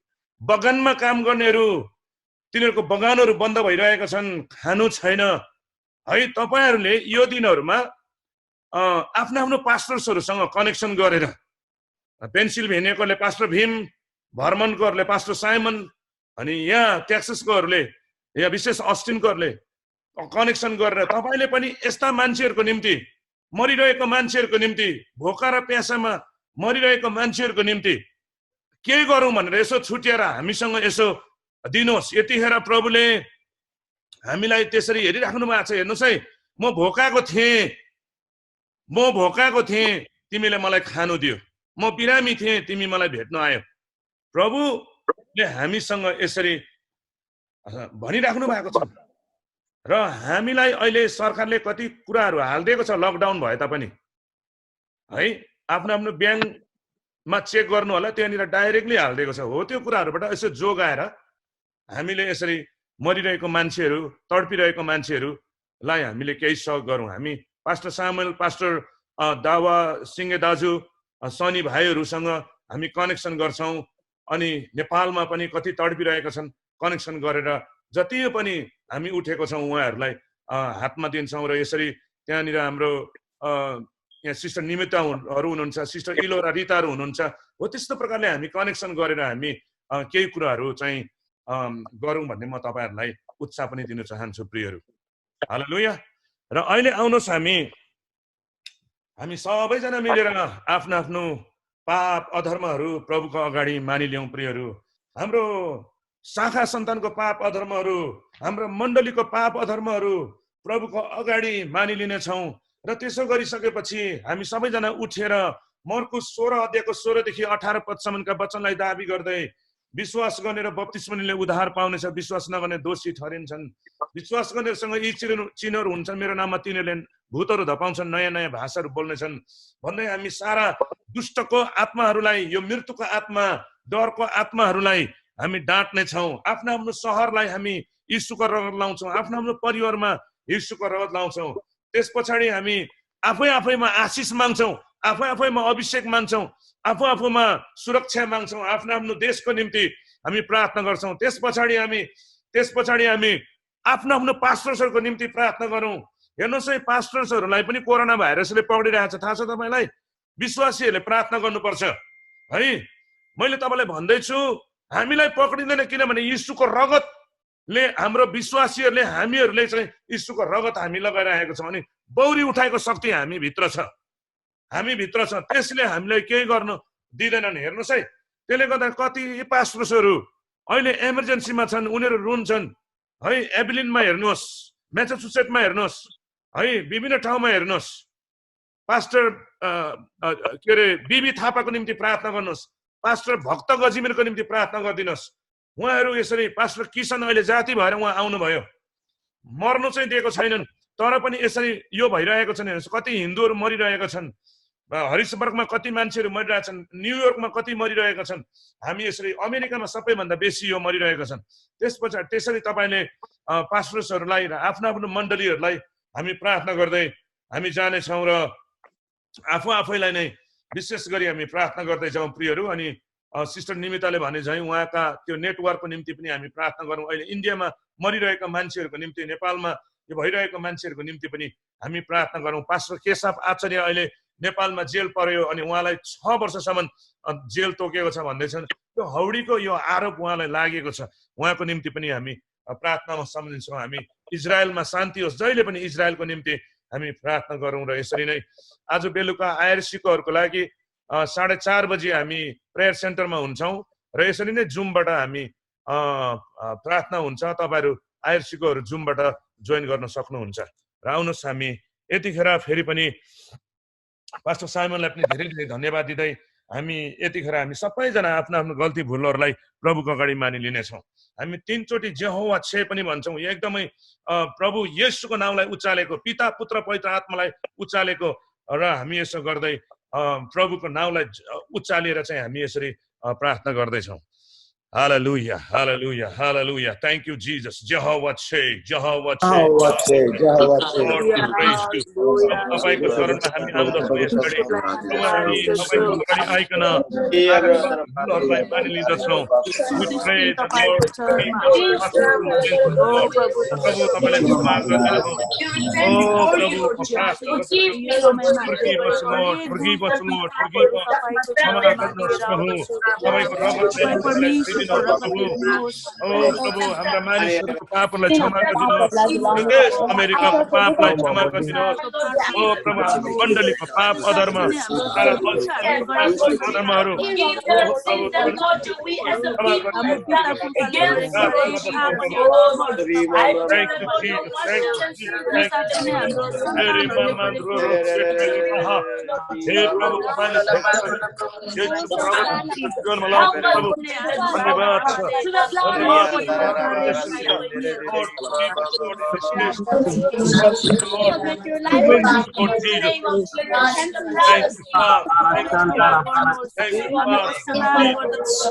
बगानमा काम गर्नेहरू, तिनीहरूको बगानहरू बन्द भइरहेका छन्, खानु छैन है। तपाईँहरूले यो दिनहरूमा आफ्नो आफ्नो पास्टर्सहरूसँग कनेक्सन गरेर, पेन्सिल्भेनियाकोले पास्टर भीम, भर्मनकोहरूले पास्टर साइमन, अनि यहाँ टेक्ससकोहरूले, यहाँ विशेष अस्टिनकोहरूले कनेक्सन गरेर तपाईँले पनि यस्ता मान्छेहरूको निम्ति, मरिरहेको मान्छेहरूको निम्ति, भोका र प्यासामा मरिरहेको मान्छेहरूको निम्ति के गरौँ भनेर यसो छुट्याएर हामीसँग यसो दिनुहोस्। यतिखेर प्रभुले हामीलाई त्यसरी हेरिराख्नु भएको छ। हेर्नुहोस् है, म भोकाको थिएँ, तिमीले मलाई खानु दियो, म बिरामी थिएँ, तिमी मलाई भेट्न आयो। प्रभुले हामीसँग यसरी भनिराख्नु भएको छ। र हामीलाई अहिले सरकारले कति कुराहरू हालिदिएको छ, लकडाउन भए तापनि है। आफ्नो आफ्नो ब्याङ्कमा चेक गर्नु होला, त्यहाँनिर डाइरेक्टली हालिदिएको छ। हो त्यो कुराहरूबाट यसो जोगाएर हामीले यसरी मरिरहेको मान्छेहरू, तडपिरहेको मान्छेहरूलाई हामीले केही सहयोग गरौँ। हामी पास्टर सामुएल, पास्टर दावा सिंगे दाजु, सनी भाइहरूसँग हामी कनेक्सन गर्छौँ। अनि नेपालमा पनि कति तडपिरहेका छन्, कनेक्सन गरेर जति पनि हामी उठेको छौँ उहाँहरूलाई हातमा दिन्छौँ। र यसरी त्यहाँनिर हाम्रो यहाँ सिस्टर निमिताहरू हुनुहुन्छ, सिस्टर इलोरा रिताहरू हुनुहुन्छ, हो त्यस्तो प्रकारले हामी कनेक्सन गरेर हामी केही कुराहरू चाहिँ गरौँ भन्ने म तपाईँहरूलाई उत्साह पनि दिन चाहन्छु प्रियहरू। हालेलुया। र अहिले आउनुहोस्, हामी सबैजना मिलेर आफ्नो आफ्नो पाप अधर्महरू प्रभुको अगाडि मानिलियौँ प्रियहरू। हाम्रो शाखा सन्तानको पाप अधर्महरू, हाम्रो मण्डलीको पाप अधर्महरू प्रभुको अगाडि मानिलिनेछौँ। र त्यसो गरिसकेपछि हामी सबैजना उठेर मर्कुस 16 अध्यायको 16 देखि 18 पदसम्मका वचनलाई दाबी गर्दै विश्वास गर्ने र बप्तिस्मा लिने उद्धार पाउनेछ, विश्वास नगर्ने दोषी ठहरिन्छन्। विश्वास गर्नेसँग यी चिन्हहरू हुन्छन्, मेरो नाममा तिनीहरूले भूतहरू धपाउँछन्, नयाँ नयाँ भाषाहरू बोल्नेछन् भन्दै हामी सारा दुष्टको आत्माहरूलाई, यो मृत्युको आत्मा, डरको आत्माहरूलाई हामी डाँट्ने छौँ। आफ्नो आफ्नो सहरलाई हामी यीशुको रगत लाउँछौँ, आफ्नो आफ्नो परिवारमा यीशुको रगत लाउँछौँ। त्यस पछाडि हामी आफै आफैमा आशिष माग्छौँ, आफै आफैमा अभिषेक माग्छौँ, आफू आफूमा सुरक्षा माग्छौँ, आफ्नो आफ्नो देशको निम्ति हामी प्रार्थना गर्छौँ। त्यस पछाडि हामी आफ्नो आफ्नो पास्टर्सहरूको निम्ति प्रार्थना गरौँ। हेर्नुहोस् है, पास्टर्सहरूलाई पनि कोरोना भाइरसले पक्रिरहेको छ, थाहा छ तपाईँलाई? विश्वासीहरूले प्रार्थना गर्नुपर्छ है। मैले तपाईँलाई भन्दैछु, हामीलाई पक्रिँदैन, किनभने यीशुको रगतले, हाम्रो विश्वासीहरूले, हामीहरूले चाहिँ यीशुको रगत हामी लगाइरहेको छौँ अनि बौरी उठाएको शक्ति हामी भित्र छ, त्यसले हामीलाई केही गर्न दिँदैनन्। हेर्नुहोस् है, त्यसले गर्दा कति पास्टर्सहरू अहिले इमर्जेन्सीमा छन्, उनीहरू रुन्छन् है। एबिलिनमा हेर्नुहोस्, म्यासाचुसेट्समा हेर्नुहोस् है, विभिन्न ठाउँमा हेर्नुहोस्। पास्टर के अरे बिबी थापाको निम्ति प्रार्थना गर्नुहोस्, पास्टर भक्त गजिमेरको निम्ति प्रार्थना गरिदिनुहोस्। उहाँहरू यसरी, पास्टर किसन अहिले जाति भएर उहाँ आउनुभयो, मर्नु चाहिँ दिएको छैनन्, तर पनि यसरी यो भइरहेको छन्। हेर्नुहोस्, कति हिन्दूहरू मरिरहेका छन्, हरिसबर्गमा कति मान्छेहरू मरिरहेछन्, न्युयोर्कमा कति मरिरहेका छन्। हामी यसरी, अमेरिकामा सबैभन्दा बेसी यो मरिरहेका छन्। त्यस पछाडि त्यसरी तपाईँले पास्टर्सहरूलाई र आफ्नो आफ्नो मण्डलीहरूलाई हामी प्रार्थना गर्दै हामी जानेछौँ र आफू आफैलाई नै विशेष गरी हामी प्रार्थना गर्दै जाउँ प्रियहरू। अनि सिस्टर निमिताले भने झैँ उहाँका त्यो नेटवर्कको निम्ति पनि हामी प्रार्थना गरौँ। अहिले इन्डियामा मरिरहेका मान्छेहरूको निम्ति, नेपालमा यो भइरहेको मान्छेहरूको निम्ति पनि हामी प्रार्थना गरौँ। पास्टर केशव आचार्य अहिले नेपालमा जेल पर्यो अनि उहाँलाई 6 वर्षसम्म जेल तोकेको छ भन्दैछन्। यो हौडीको यो आरोप उहाँलाई लागेको छ, उहाँको निम्ति पनि हामी प्रार्थनामा सम्झिन्छौँ। हामी इजरायलमा शान्ति होस्, जहिले पनि इजरायलको निम्ति हामी प्रार्थना गरौँ। र यसरी नै आज बेलुका आइआरसीकोहरूको लागि 4:30 बजी हामी प्रेयर सेन्टरमा हुन्छौँ र यसरी नै जुमबाट हामी प्रार्थना हुन्छ। तपाईँहरू आइआरसीकोहरू जुमबाट जोइन गर्न सक्नुहुन्छ। र आउनुहोस्, हामी यतिखेर फेरि पनि पास्टर साइमनलाई पनि धेरै धेरै धन्यवाद दिँदै हामी यतिखेर हामी सबैजना आफ्नो आफ्नो गल्ती भुलहरूलाई प्रभुको अगाडि मानिलिनेछौँ। हामी 3 चोटि जेहोवा छे पनि भन्छौँ, एकदमै प्रभु येशूको नामलाई उचालेको, पिता पुत्र पवित्र आत्मालाई उचालेको, र हामी यसो गर्दै प्रभुको नामलाई उचालेर चाहिँ हामी यसरी प्रार्थना गर्दैछौँ। Hallelujah, hallelujah, hallelujah. Thank you, Jesus. Jehovah Che, Jehovah Che. Lord, we praise you. तपाईँको शरणमा हामी आउँदछौँ यसरी। हामी तपाईँको अगाडि आइकन भुलहरूलाई मानिलिँदछौँ। We pray that Lord, प्रभु तपाईँलाई क्षमा गरिदिनुहोस्। Oh, प्रभु forgive us, Lord, forgive us, Lord, forgive us. क्षमा गर्नुहोस् प्रभु, तपाईँको रगतले Oh, प्रभु हाम्रा मानिसहरूको पापलाई क्षमा गरिदिनुहोस्। देश अमेरिकाको पापलाई क्षमा गरिदिनुहोस्। ओ प्रभु, हाम्रो मण्डलीको पाप अधर्म, सारा अधर्महरू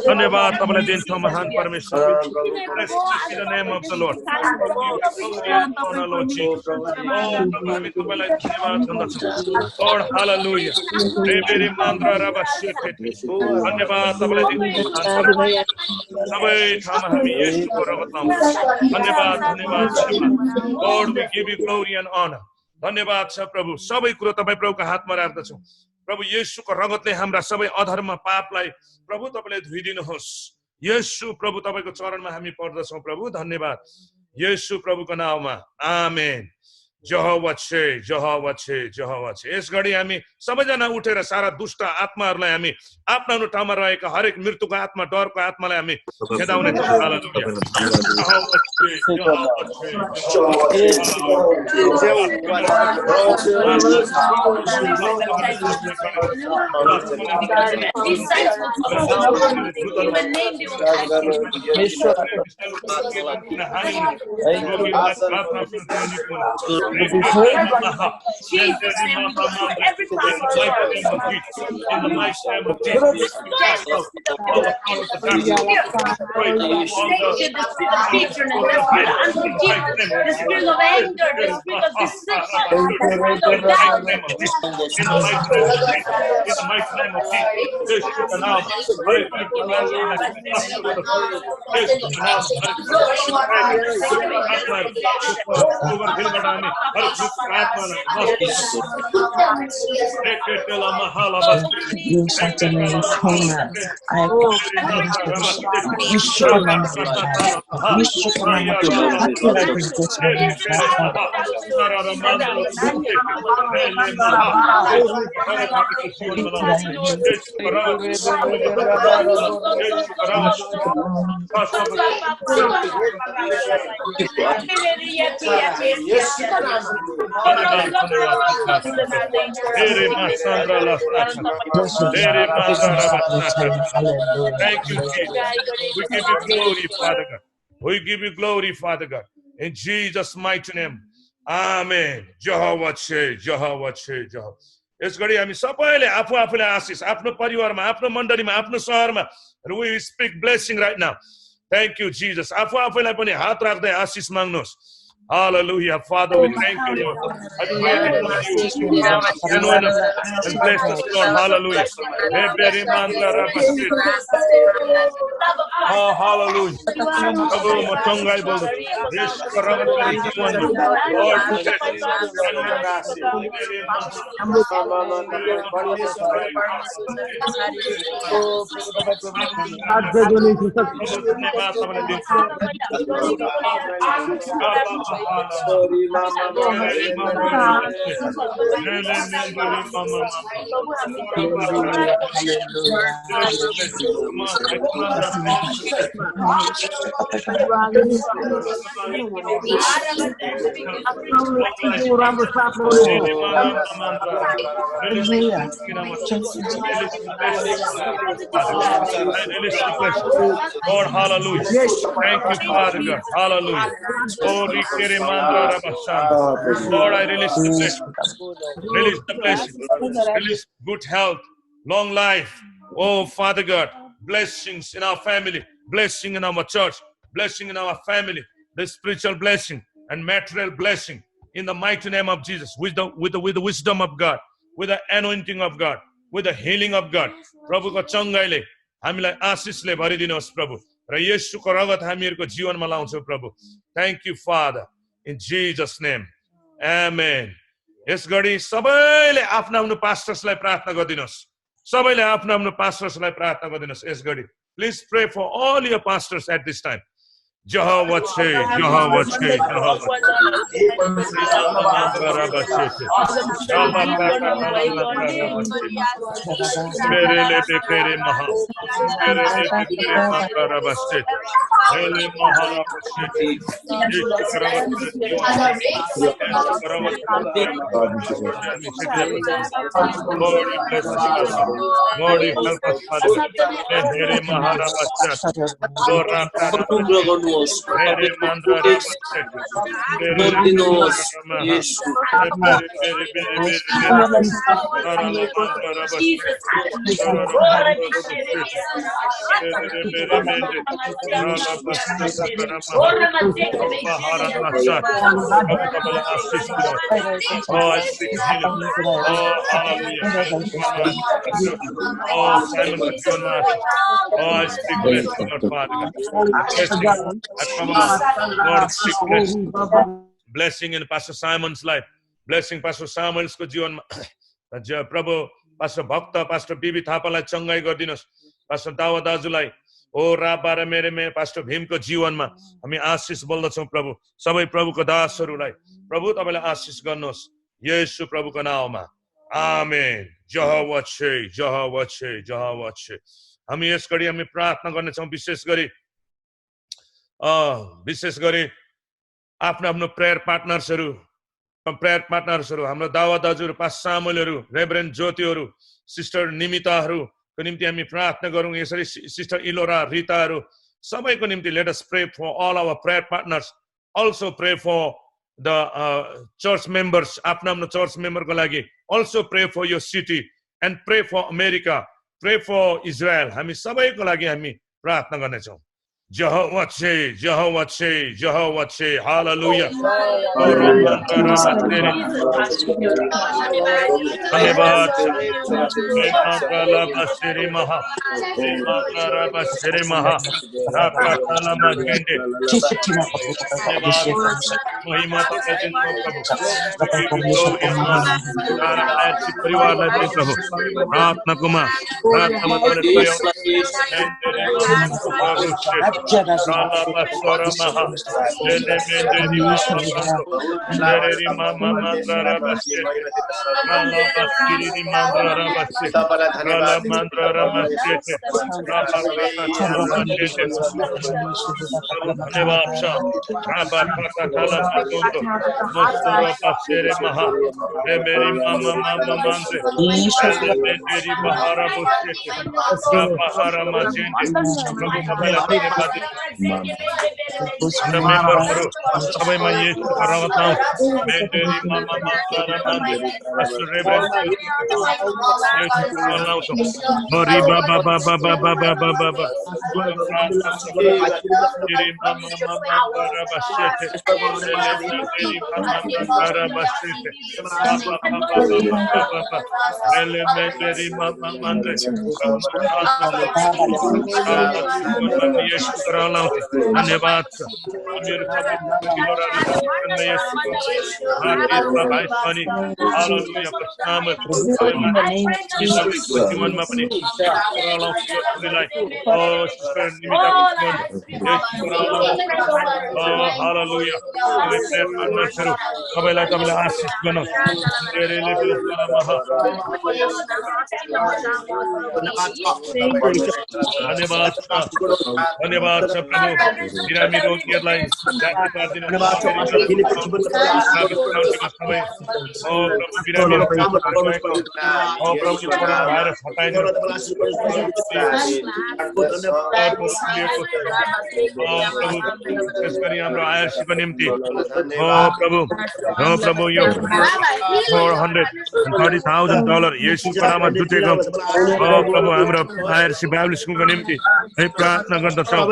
धन्यवाद तपाईँलाई दिन्छौँ महान परमेश्वर। name of the Lord. Lord, hallelujah. धन्यवाद तपाईँलाई सबै ठाउँमा हामी येशूको रगत लाउँछौँ। धन्यवाद धन्यवाद Lord, we give you glory and honor. धन्यवाद छ प्रभु, सबै कुरो तपाईँ प्रभुको हातमा राख्दछौँ। प्रभु येशूको रगतले हाम्रा सबै अधर्म पापलाई प्रभु तपाईँले धोइदिनुहोस्। येशू प्रभु तपाईँको चरणमा हामी पर्दछौँ प्रभु। धन्यवाद येशू प्रभुको नाममा, आमेन। जहोवा छे, जहोवा छे, जहोवा छे। यस घडी हामी सबैजना उठेर सारा दुष्ट आत्माहरूलाई हामी आफ्नो ठाउँमा रहेका हरेक मृत्युको आत्मा, डरको आत्मालाई हामी खेदाउने छौँ। हालेलुया। जहोवा छे, जहोवा छे, Thank you, Jesus. We give you glory, Father God. We give you glory, Father God. In Jesus' mighty name. Amen. Jehovah छे, Jehovah छे, Jehovah. यस घडी हामी सबैले आफू आफूलाई आशिष आफ्नो परिवारमा, आफ्नो मण्डलीमा, आफ्नो शहरमा, we speak blessing right now. Thank you, Jesus. आफू आफूलाई पनि हात राख्दै आशिष माग्नुहोस्. Hallelujah. Father, we thank you, Lord. I pray that you anoint us and bless us, Lord. Hallelujah. Oh, hallelujah. Lord, hallelujah. Thank you, Father God. Hallelujah. Lord, I release the blessing. Release the blessing. Release good health, long life. Oh, Father God, blessings in our family, blessing in our church, blessing in our family, the spiritual blessing and material blessing in the mighty name of Jesus, with the wisdom of God, with the anointing of God, with the healing of God. प्रभु को चंगाइले हामीलाई आशीषले भरिदिनुहोस् प्रभु र येशूको रगत हामीहरुको जीवनमा लाउँछौ प्रभु. Thank you, Father, in Jesus name. Amen. यस घडी सबैले आफ्नो आफ्नो पास्टर्सलाई प्रार्थना गर्दिनुहोस्. सबैले आफ्नो आफ्नो पास्टर्सलाई प्रार्थना गर्दिनुहोस् यस घडी. Please pray for all your pastors at this time. Jehovah छे, Jehovah छे, Jehovah मेरे ले बेरे महा मेरे ले बेरे मंत्रा बस्ते हेले महारा बस्ते Lord, help us, Father. मेरे महारा बस्ते Lord, Mere mandra Lord, speak blessing in Pastor Simon's life, blessing Pastor Simon's को जीवनमा प्रभु Pastor Bhakta, Pastor Bibi Thapalai चंगाई गर्दिनुहोस्, Pastor दावा दाजुलाई ओ राबा र मेरो पास्टर भीमको जीवनमा हामी आशिष बोल्दछौँ प्रभु। सबै प्रभुको दासहरूलाई प्रभु तपाईँले आशिष गर्नुहोस् येशू प्रभुको नाममा। आमेन। यहोवा छे, यहोवा छे, यहोवा छे। हामी यस घडी हामी प्रार्थना गर्नेछौँ विशेष गरी आफ्नो आफ्नो प्रेयर पार्टनर्सहरू हाम्रो दावा दाजुहरू, पास सामुलहरू, रेभरेन्ड ज्योतिहरू, सिस्टर निमिताहरूको निम्ति हामी प्रार्थना गरौँ। यसरी सिस्टर इलोरा, रिताहरू सबैको निम्ति let us pray for all our prayer partners. also pray for the church members, आफ्नो church member को लागि. Also pray for your city and pray for America, pray for Israel. हामी सबैको लागि हामी प्रार्थना गर्नेछौँ. Jehovah छे, Jehovah छे, Jehovah छे. Hallelujah. धन्यवाद जीवनमा पनि सबैलाई तपाईँले आशिष गर्नुहोस्. धन्यवाद छ प्रभु. बिरामी रोगीहरूलाई जाति पार्दिनु भाइरस हटाइदिनु. विशेष गरी हाम्रो आइआरसीको निम्ति प्रभु यो $430,000 यसुको नाममा जुटेको प्रभु हाम्रो आइआरसी बाइबल स्कुलको निम्ति प्रार्थना गर्दछौँ.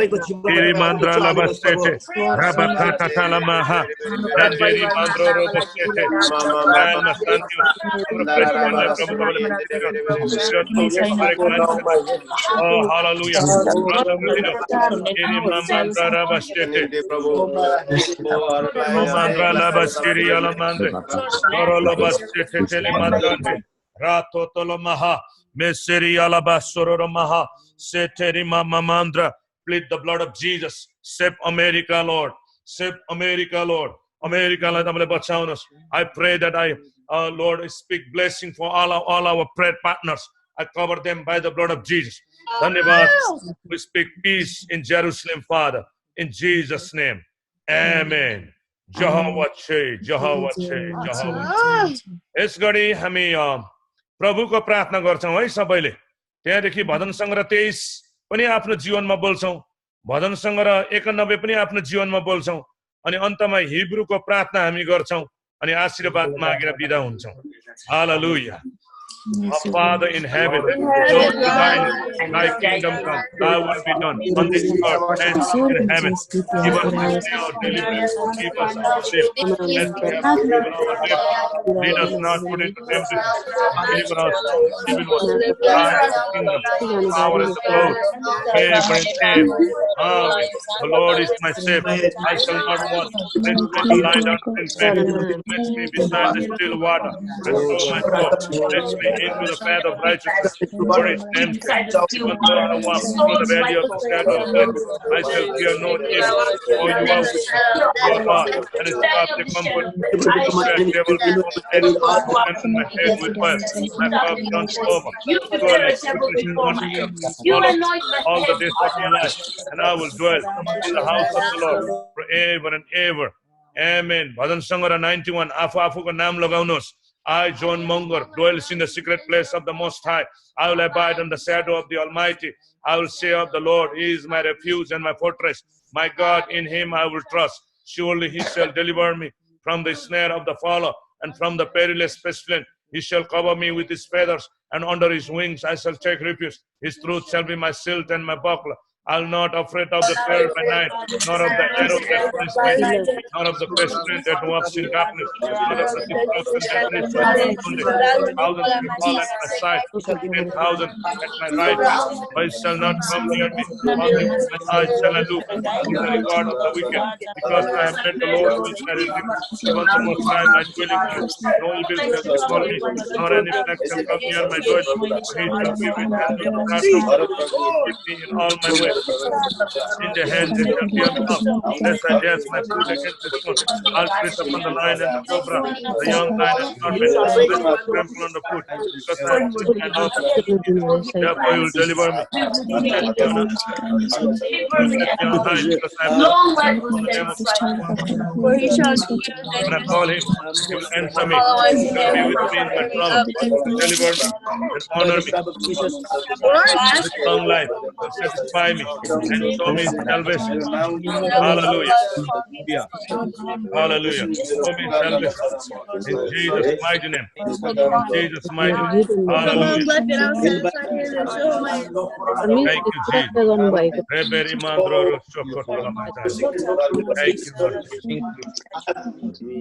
Rato Tolomaha, Meseri Alabasoro Maha, Seteri Mamandra. Plead the blood of Jesus. Save America, Lord. Save America, Lord. America, I pray that Lord, speak blessing for all our prayer partners. I cover them by the blood of Jesus. Dhanyavad. We speak peace in Jerusalem, Father. In Jesus' name. Amen. Jehovah Che, Jehovah Che, Jehovah. यस घडी हामी प्रभुको प्रार्थना गर्छौं है सबैले. त्यहाँदेखि भजन संग्रह 23 पनि आफ्नो जीवनमा बोल्छौं. भजन संग्रह 91 पनि आफ्नो जीवनमा बोल्छौं. अनि अन्तमा हिब्रूको प्रार्थना हामी गर्छौं अनि आशीर्वाद मागेर बिदा हुन्छौं. हालेलुया. Our Father in heaven, Lord divine, thy kingdom come, thy will be done on this earth as in heaven. Give us this day our daily bread. Give us our debt as we have forgiven our debtors. Lead us not into temptation. Deliver us from evil one. Thy kingdom, power and the glory, forever and ever. Amen. The Lord is my shepherd, I shall not want. Let me lie down in bed. Let me beside the still water. Restore my soul. Let me into the path of righteousness for His name's sake. Even though I walk through the valley of the shadow of death, I shall fear no evil. For you are with me. Your God and His staff to comfort me. Prepare a table before my enemies. Strengthen my head with oil. My cup runs over. Surely goodness and mercy shall follow me all the days of my life, and I will dwell in the house of the Lord forever and ever. Amen. Bhajan Sangara 91. Afu afuko naam lagaunos. I, John Monger, dwells in the secret place of the Most High. I will abide in the shadow of the Almighty. I will say of the Lord, He is my refuge and my fortress. My God, in Him I will trust. Surely He shall deliver me from the snare of the fowler and from the perilous pestilence. He shall cover me with His feathers, and under His wings I shall take refuge. His truth shall be my shield and my buckler. I'll not afraid of the terror by night, nor of the arrow that flies by day, nor of the pestilence that walks in darkness, nor of the destruction that lays waste noonday. 1,000 shall fall at my side, 10,000 at my right hand, but it shall not come near me. Only with my eyes shall I look on the reward of the wicked, because I have met the Lord who is my refuge, even the Most High my dwelling place. No evil shall befall me, nor any plague shall come near my dwelling. For He shall be with me under the platform, keep me in all my ways. In the hand they shall bear me up, lest I dash my foot against the stone. I'll tread upon the lion and the cobra, the young lion and serpent, lest I trample on the foot, because I have put my love upon you. Therefore you will deliver me. You set me on high, because I have put on the name of when I call Him, He will answer me. He will be with me in my trouble. He will deliver me and honor me. With long life, He will satisfy me and show me His salvation. Hallelujah. Hallelujah. Show me His salvation. In Jesus' mighty name. In Jesus' mighty name. Hallelujah. Thank you, Jesus. Reberi mandro sokotola matai. Thank you, Lord.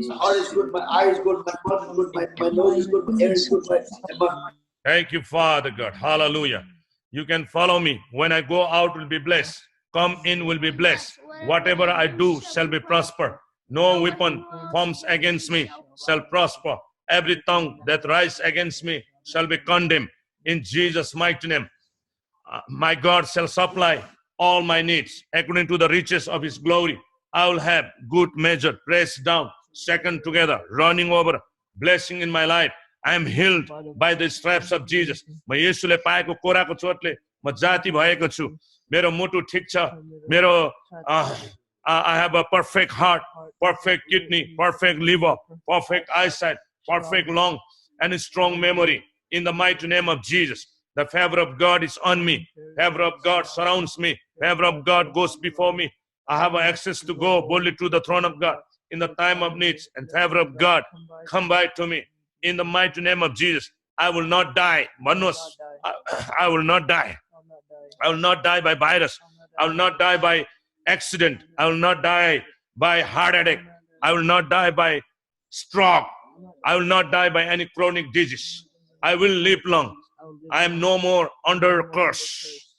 My heart is good, my eye is good, my mouth is good, my nose is good, my ear is good, Thank you, Father God. Hallelujah. You can follow me. When I go out, will be blessed. Come in, will be blessed. Whatever I do shall be prosper. No weapon forms against me shall prosper. Every tongue that rises against me shall be condemned. In Jesus' mighty name, my God shall supply all my needs according to the riches of His glory. I will have good measure, pressed down, shaken together, running over, blessing in my life. I am healed by the stripes of Jesus. म येशूले पाएको कोराको चोटले म जाति भएको छु. मेरो मुटु ठीक छ. मेरो I have a perfect heart, perfect kidney, perfect liver, perfect eyesight, perfect lung, and a strong memory. In the mighty name of Jesus, the favor of God is on me. Favor of God surrounds me. Favor of God goes before me. I have access to go boldly to the throne of God in the time of needs, and favor of God come by to me. In the mighty name of Jesus, I will not die. Manos, I will not die. I will not die by virus. I will not die by accident. I will not die by heart attack. I will not die by stroke. I will not die by any chronic disease. I will live long. I am no more under curse.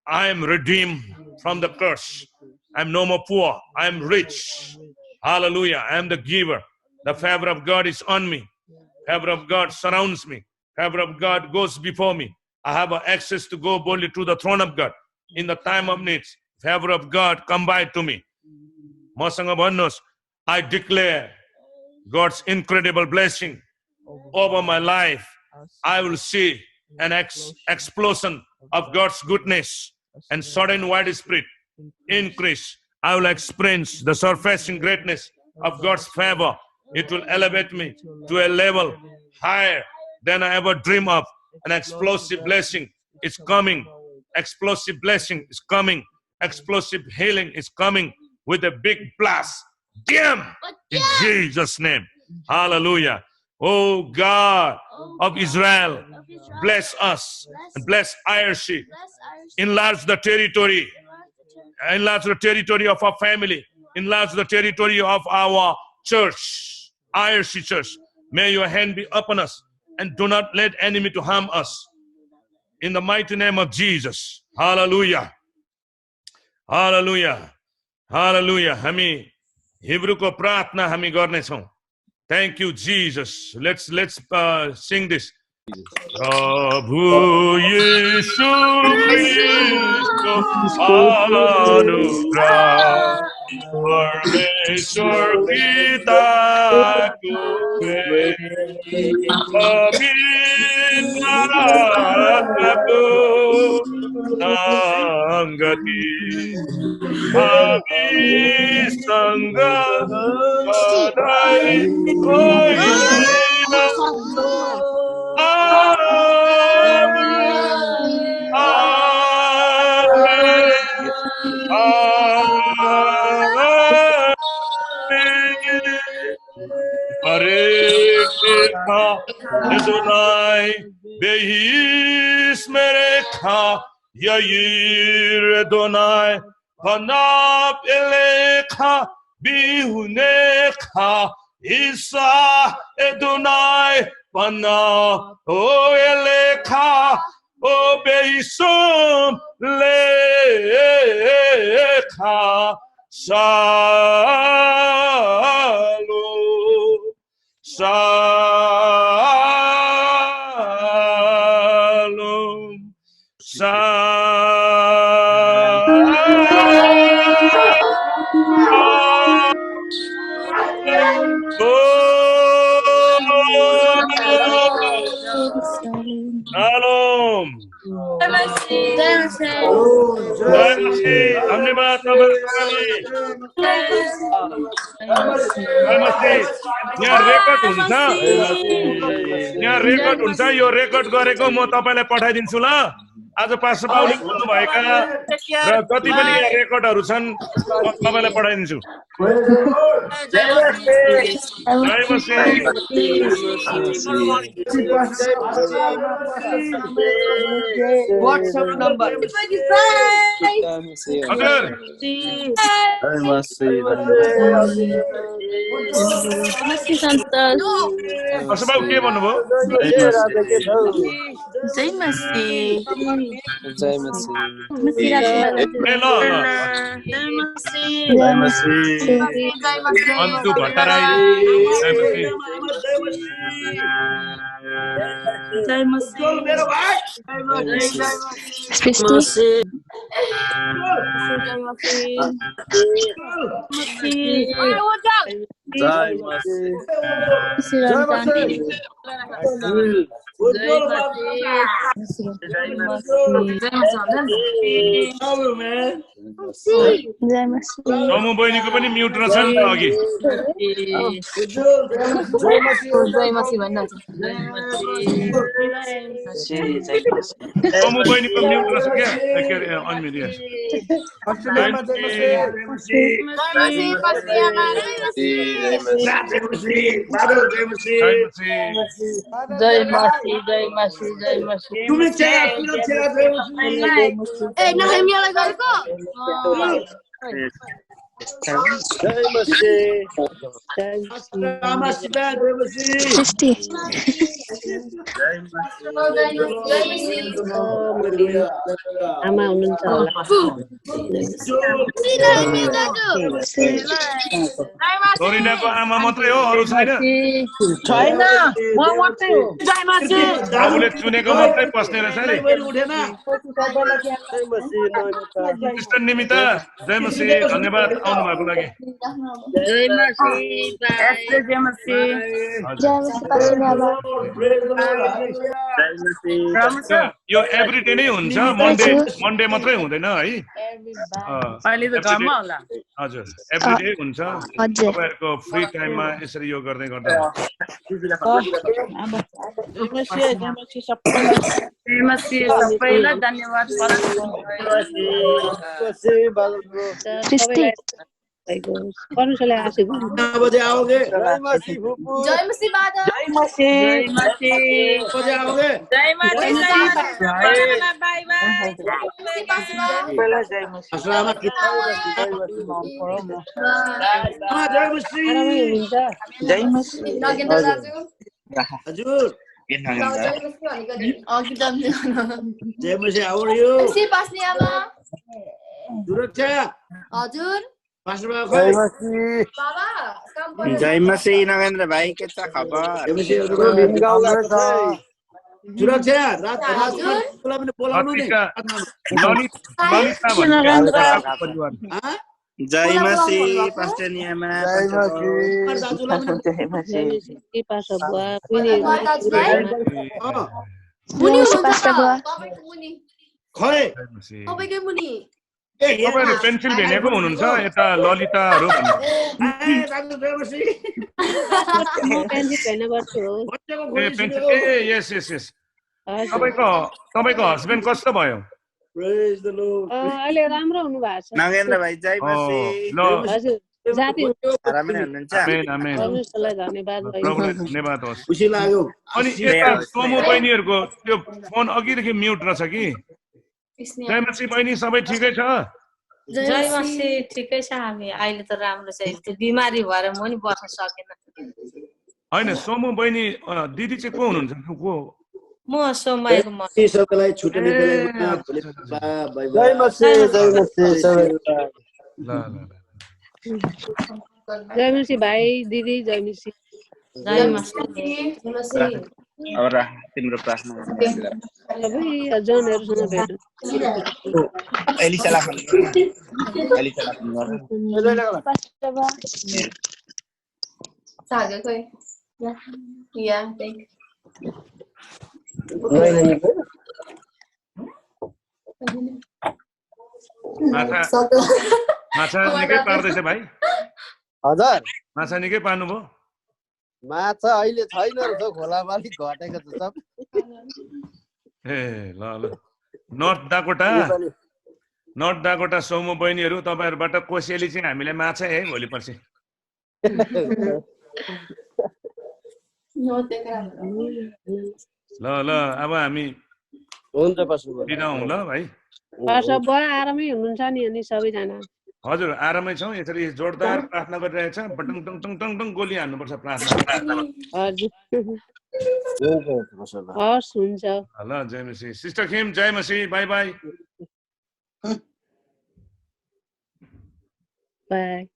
I am redeemed from the curse. I am no more poor. I am rich. Hallelujah. I am the giver. The favor of God is on me. Favor of God surrounds me. Favor of God goes before me. I have access to go boldly to the throne of God in the time of needs. Favor of God come by to me. Masanga भन्नुहोस्, I declare God's incredible blessing over my life. I will see an explosion of God's goodness and sudden widespread increase. I will experience the surpassing greatness of God's favor. It will elevate me to a level higher than I ever dream of. An explosive blessing is coming. Explosive blessing is coming. Explosive healing is coming with a big blast. Damn! In Jesus' name. Hallelujah. Oh God of Israel, bless us and bless IRC. Enlarge the territory. Enlarge the territory of our family. Enlarge the territory of our church, IRC church. May your hand be upon us and do not let enemy to harm us. In the mighty name of Jesus. Hallelujah. हालेलुया हालेलुया हामी हिब्रूको प्रार्थना हामी गर्ने छौं Thank you, Jesus. Let's sing this. Prabhu Yeshu Christo Anugrah Parmeshwar Pita ko Pavitra ko Sangati Bhavi Sangha Kadai Koina Parekha Adonai Behis Merekha Yair Adonai Panap Elecha Bihunekha Isa Adonai Panap O Elecha O Beisum Lecha Shalom Shalom Shalom. धन्यवाद यहाँ record हुन्छ यो record गरेको म तपाईलाई पठाइदिन्छु ल आज पास्टर बाबुले भन्नु भएका र जति पनि यहाँ रेकर्डहरु छन् म तपाईलाई पठाइदिन्छु WhatsApp number पास्टर बाबु के भन्नुभयो जय मसीह जय मसीह जय मसीह अन्तु भट्टराई जय मसीह मेरो भाइ समु बहिनीको पनि म्युट रहेछ नि अघि समु बहिनीको म्युट रहेछ क्या अनम्युट जय मसीह जय मसीह जय मसीह तुमी चाहिँ ए नहेमियालाई गरेको जय मसीह आमा सीता जय मसीह आमा हुनुहुन्छ होला सोरिनाको आमा मात्रै हो अरु छैन छैन म मात्रै हो जय मसीह बाबुले चुनेको मात्रै पस्ने रहेछ नि उठेन सिस्टर निमिता जय मसीह धन्यवाद आउनु भएको लागि जय मसीह जय मसीह यो एभ्रीडे नै हुन्छ मन्डे मात्रै हुँदैन है अहिले त घरमा होला हजुर एभ्रीडे हुन्छ तपाईहरुको फ्री टाइममा यसरी यो गर्दै गर्दा सबैलाई धन्यवाद परमेश्वरले आशीष गर्नु बजे आओगे जय मसीह बादल जय मसीह जय मसीह बजे आओगे जय मसीह बाय बाय जय मसीह अस्सलाम जय मसीह नागेन्द्र दाजु हजुर जय मसीह हाउ आर यू मसीह पास्ने आमा सुरक्षा हजुर पास्टर बाबा खोइ बाबा काम पर्यो जय मसी नगेन्द्र भाइ के छ खबर सुरक्षा रातलाई पनि बोलाउनु नि जय मसी पास्टर नियमा तपाईँकै मुनि तपाईहरु पेन्सिलभेनियाको हुनुहुन्छ यता ललिताहरु यस यस यस तपाईको हस्बेन्ड कस्तो भयो Praise the Lord. अहिले राम्रो हुनु भएको छ नगेन्द्र भाइ जय मसी हजुर जाति आरामै हुनुहुन्छ आमेन आमेन परमेश्वरलाई धन्यवाद प्रभुलाई धन्यवाद होस् खुसी लाग्यो अनि यता सोमु बहिनीहरुको त्यो फोन अघिदेखि म्युट रहेछ कि जय मसी बहिनी सबै ठिकै छ जय मसी ठिकै छ हामी अहिले त राम्रो छ त्यो बिमारी भएर म नि बस्न सकेन हैन सोमु बहिनी दिदी चाहिँ को हुनुहुन्छ को म सोमबाईको म सबैलाई छुट्ने बेलामा भोलि बाइ जय मसी सबैलाई ल जय मसी भाइ दिदी जय मसी जय मसी और तिम्रो प्रार्थना सबै जनहरुसँग भेट एलिसा लाखन सागे खोइ या थ्यांक माछा निकै पार्दैछ भाइ हजुर माछा निकै पार्नु भयो माछा अहिले छैन रहेछ खोलामा अलिक घटेको छ सब ए ल नर्थ डाकोटा सोमु बहिनीहरु तपाईहरुबाट कोसेली चाहिँ हामीलाई माछा है भोलि पर्सि ल अब हामी हुन्छ पास्टर बिदा हौं ल भाइ पास्टर बुवा आरामै हुनुहुन्छ नि अनि सबैजना हजुर आरामै छौं यसरी जोरदार प्रार्थना गरिरहेछ बटङ टङ टङ टङ टङ गोली हान्नुपर्छ प्रार्थना हजुर हस् हुन्छ ल जय मसी सिस्टर खेम जय मसी बाइ बाइ बाइ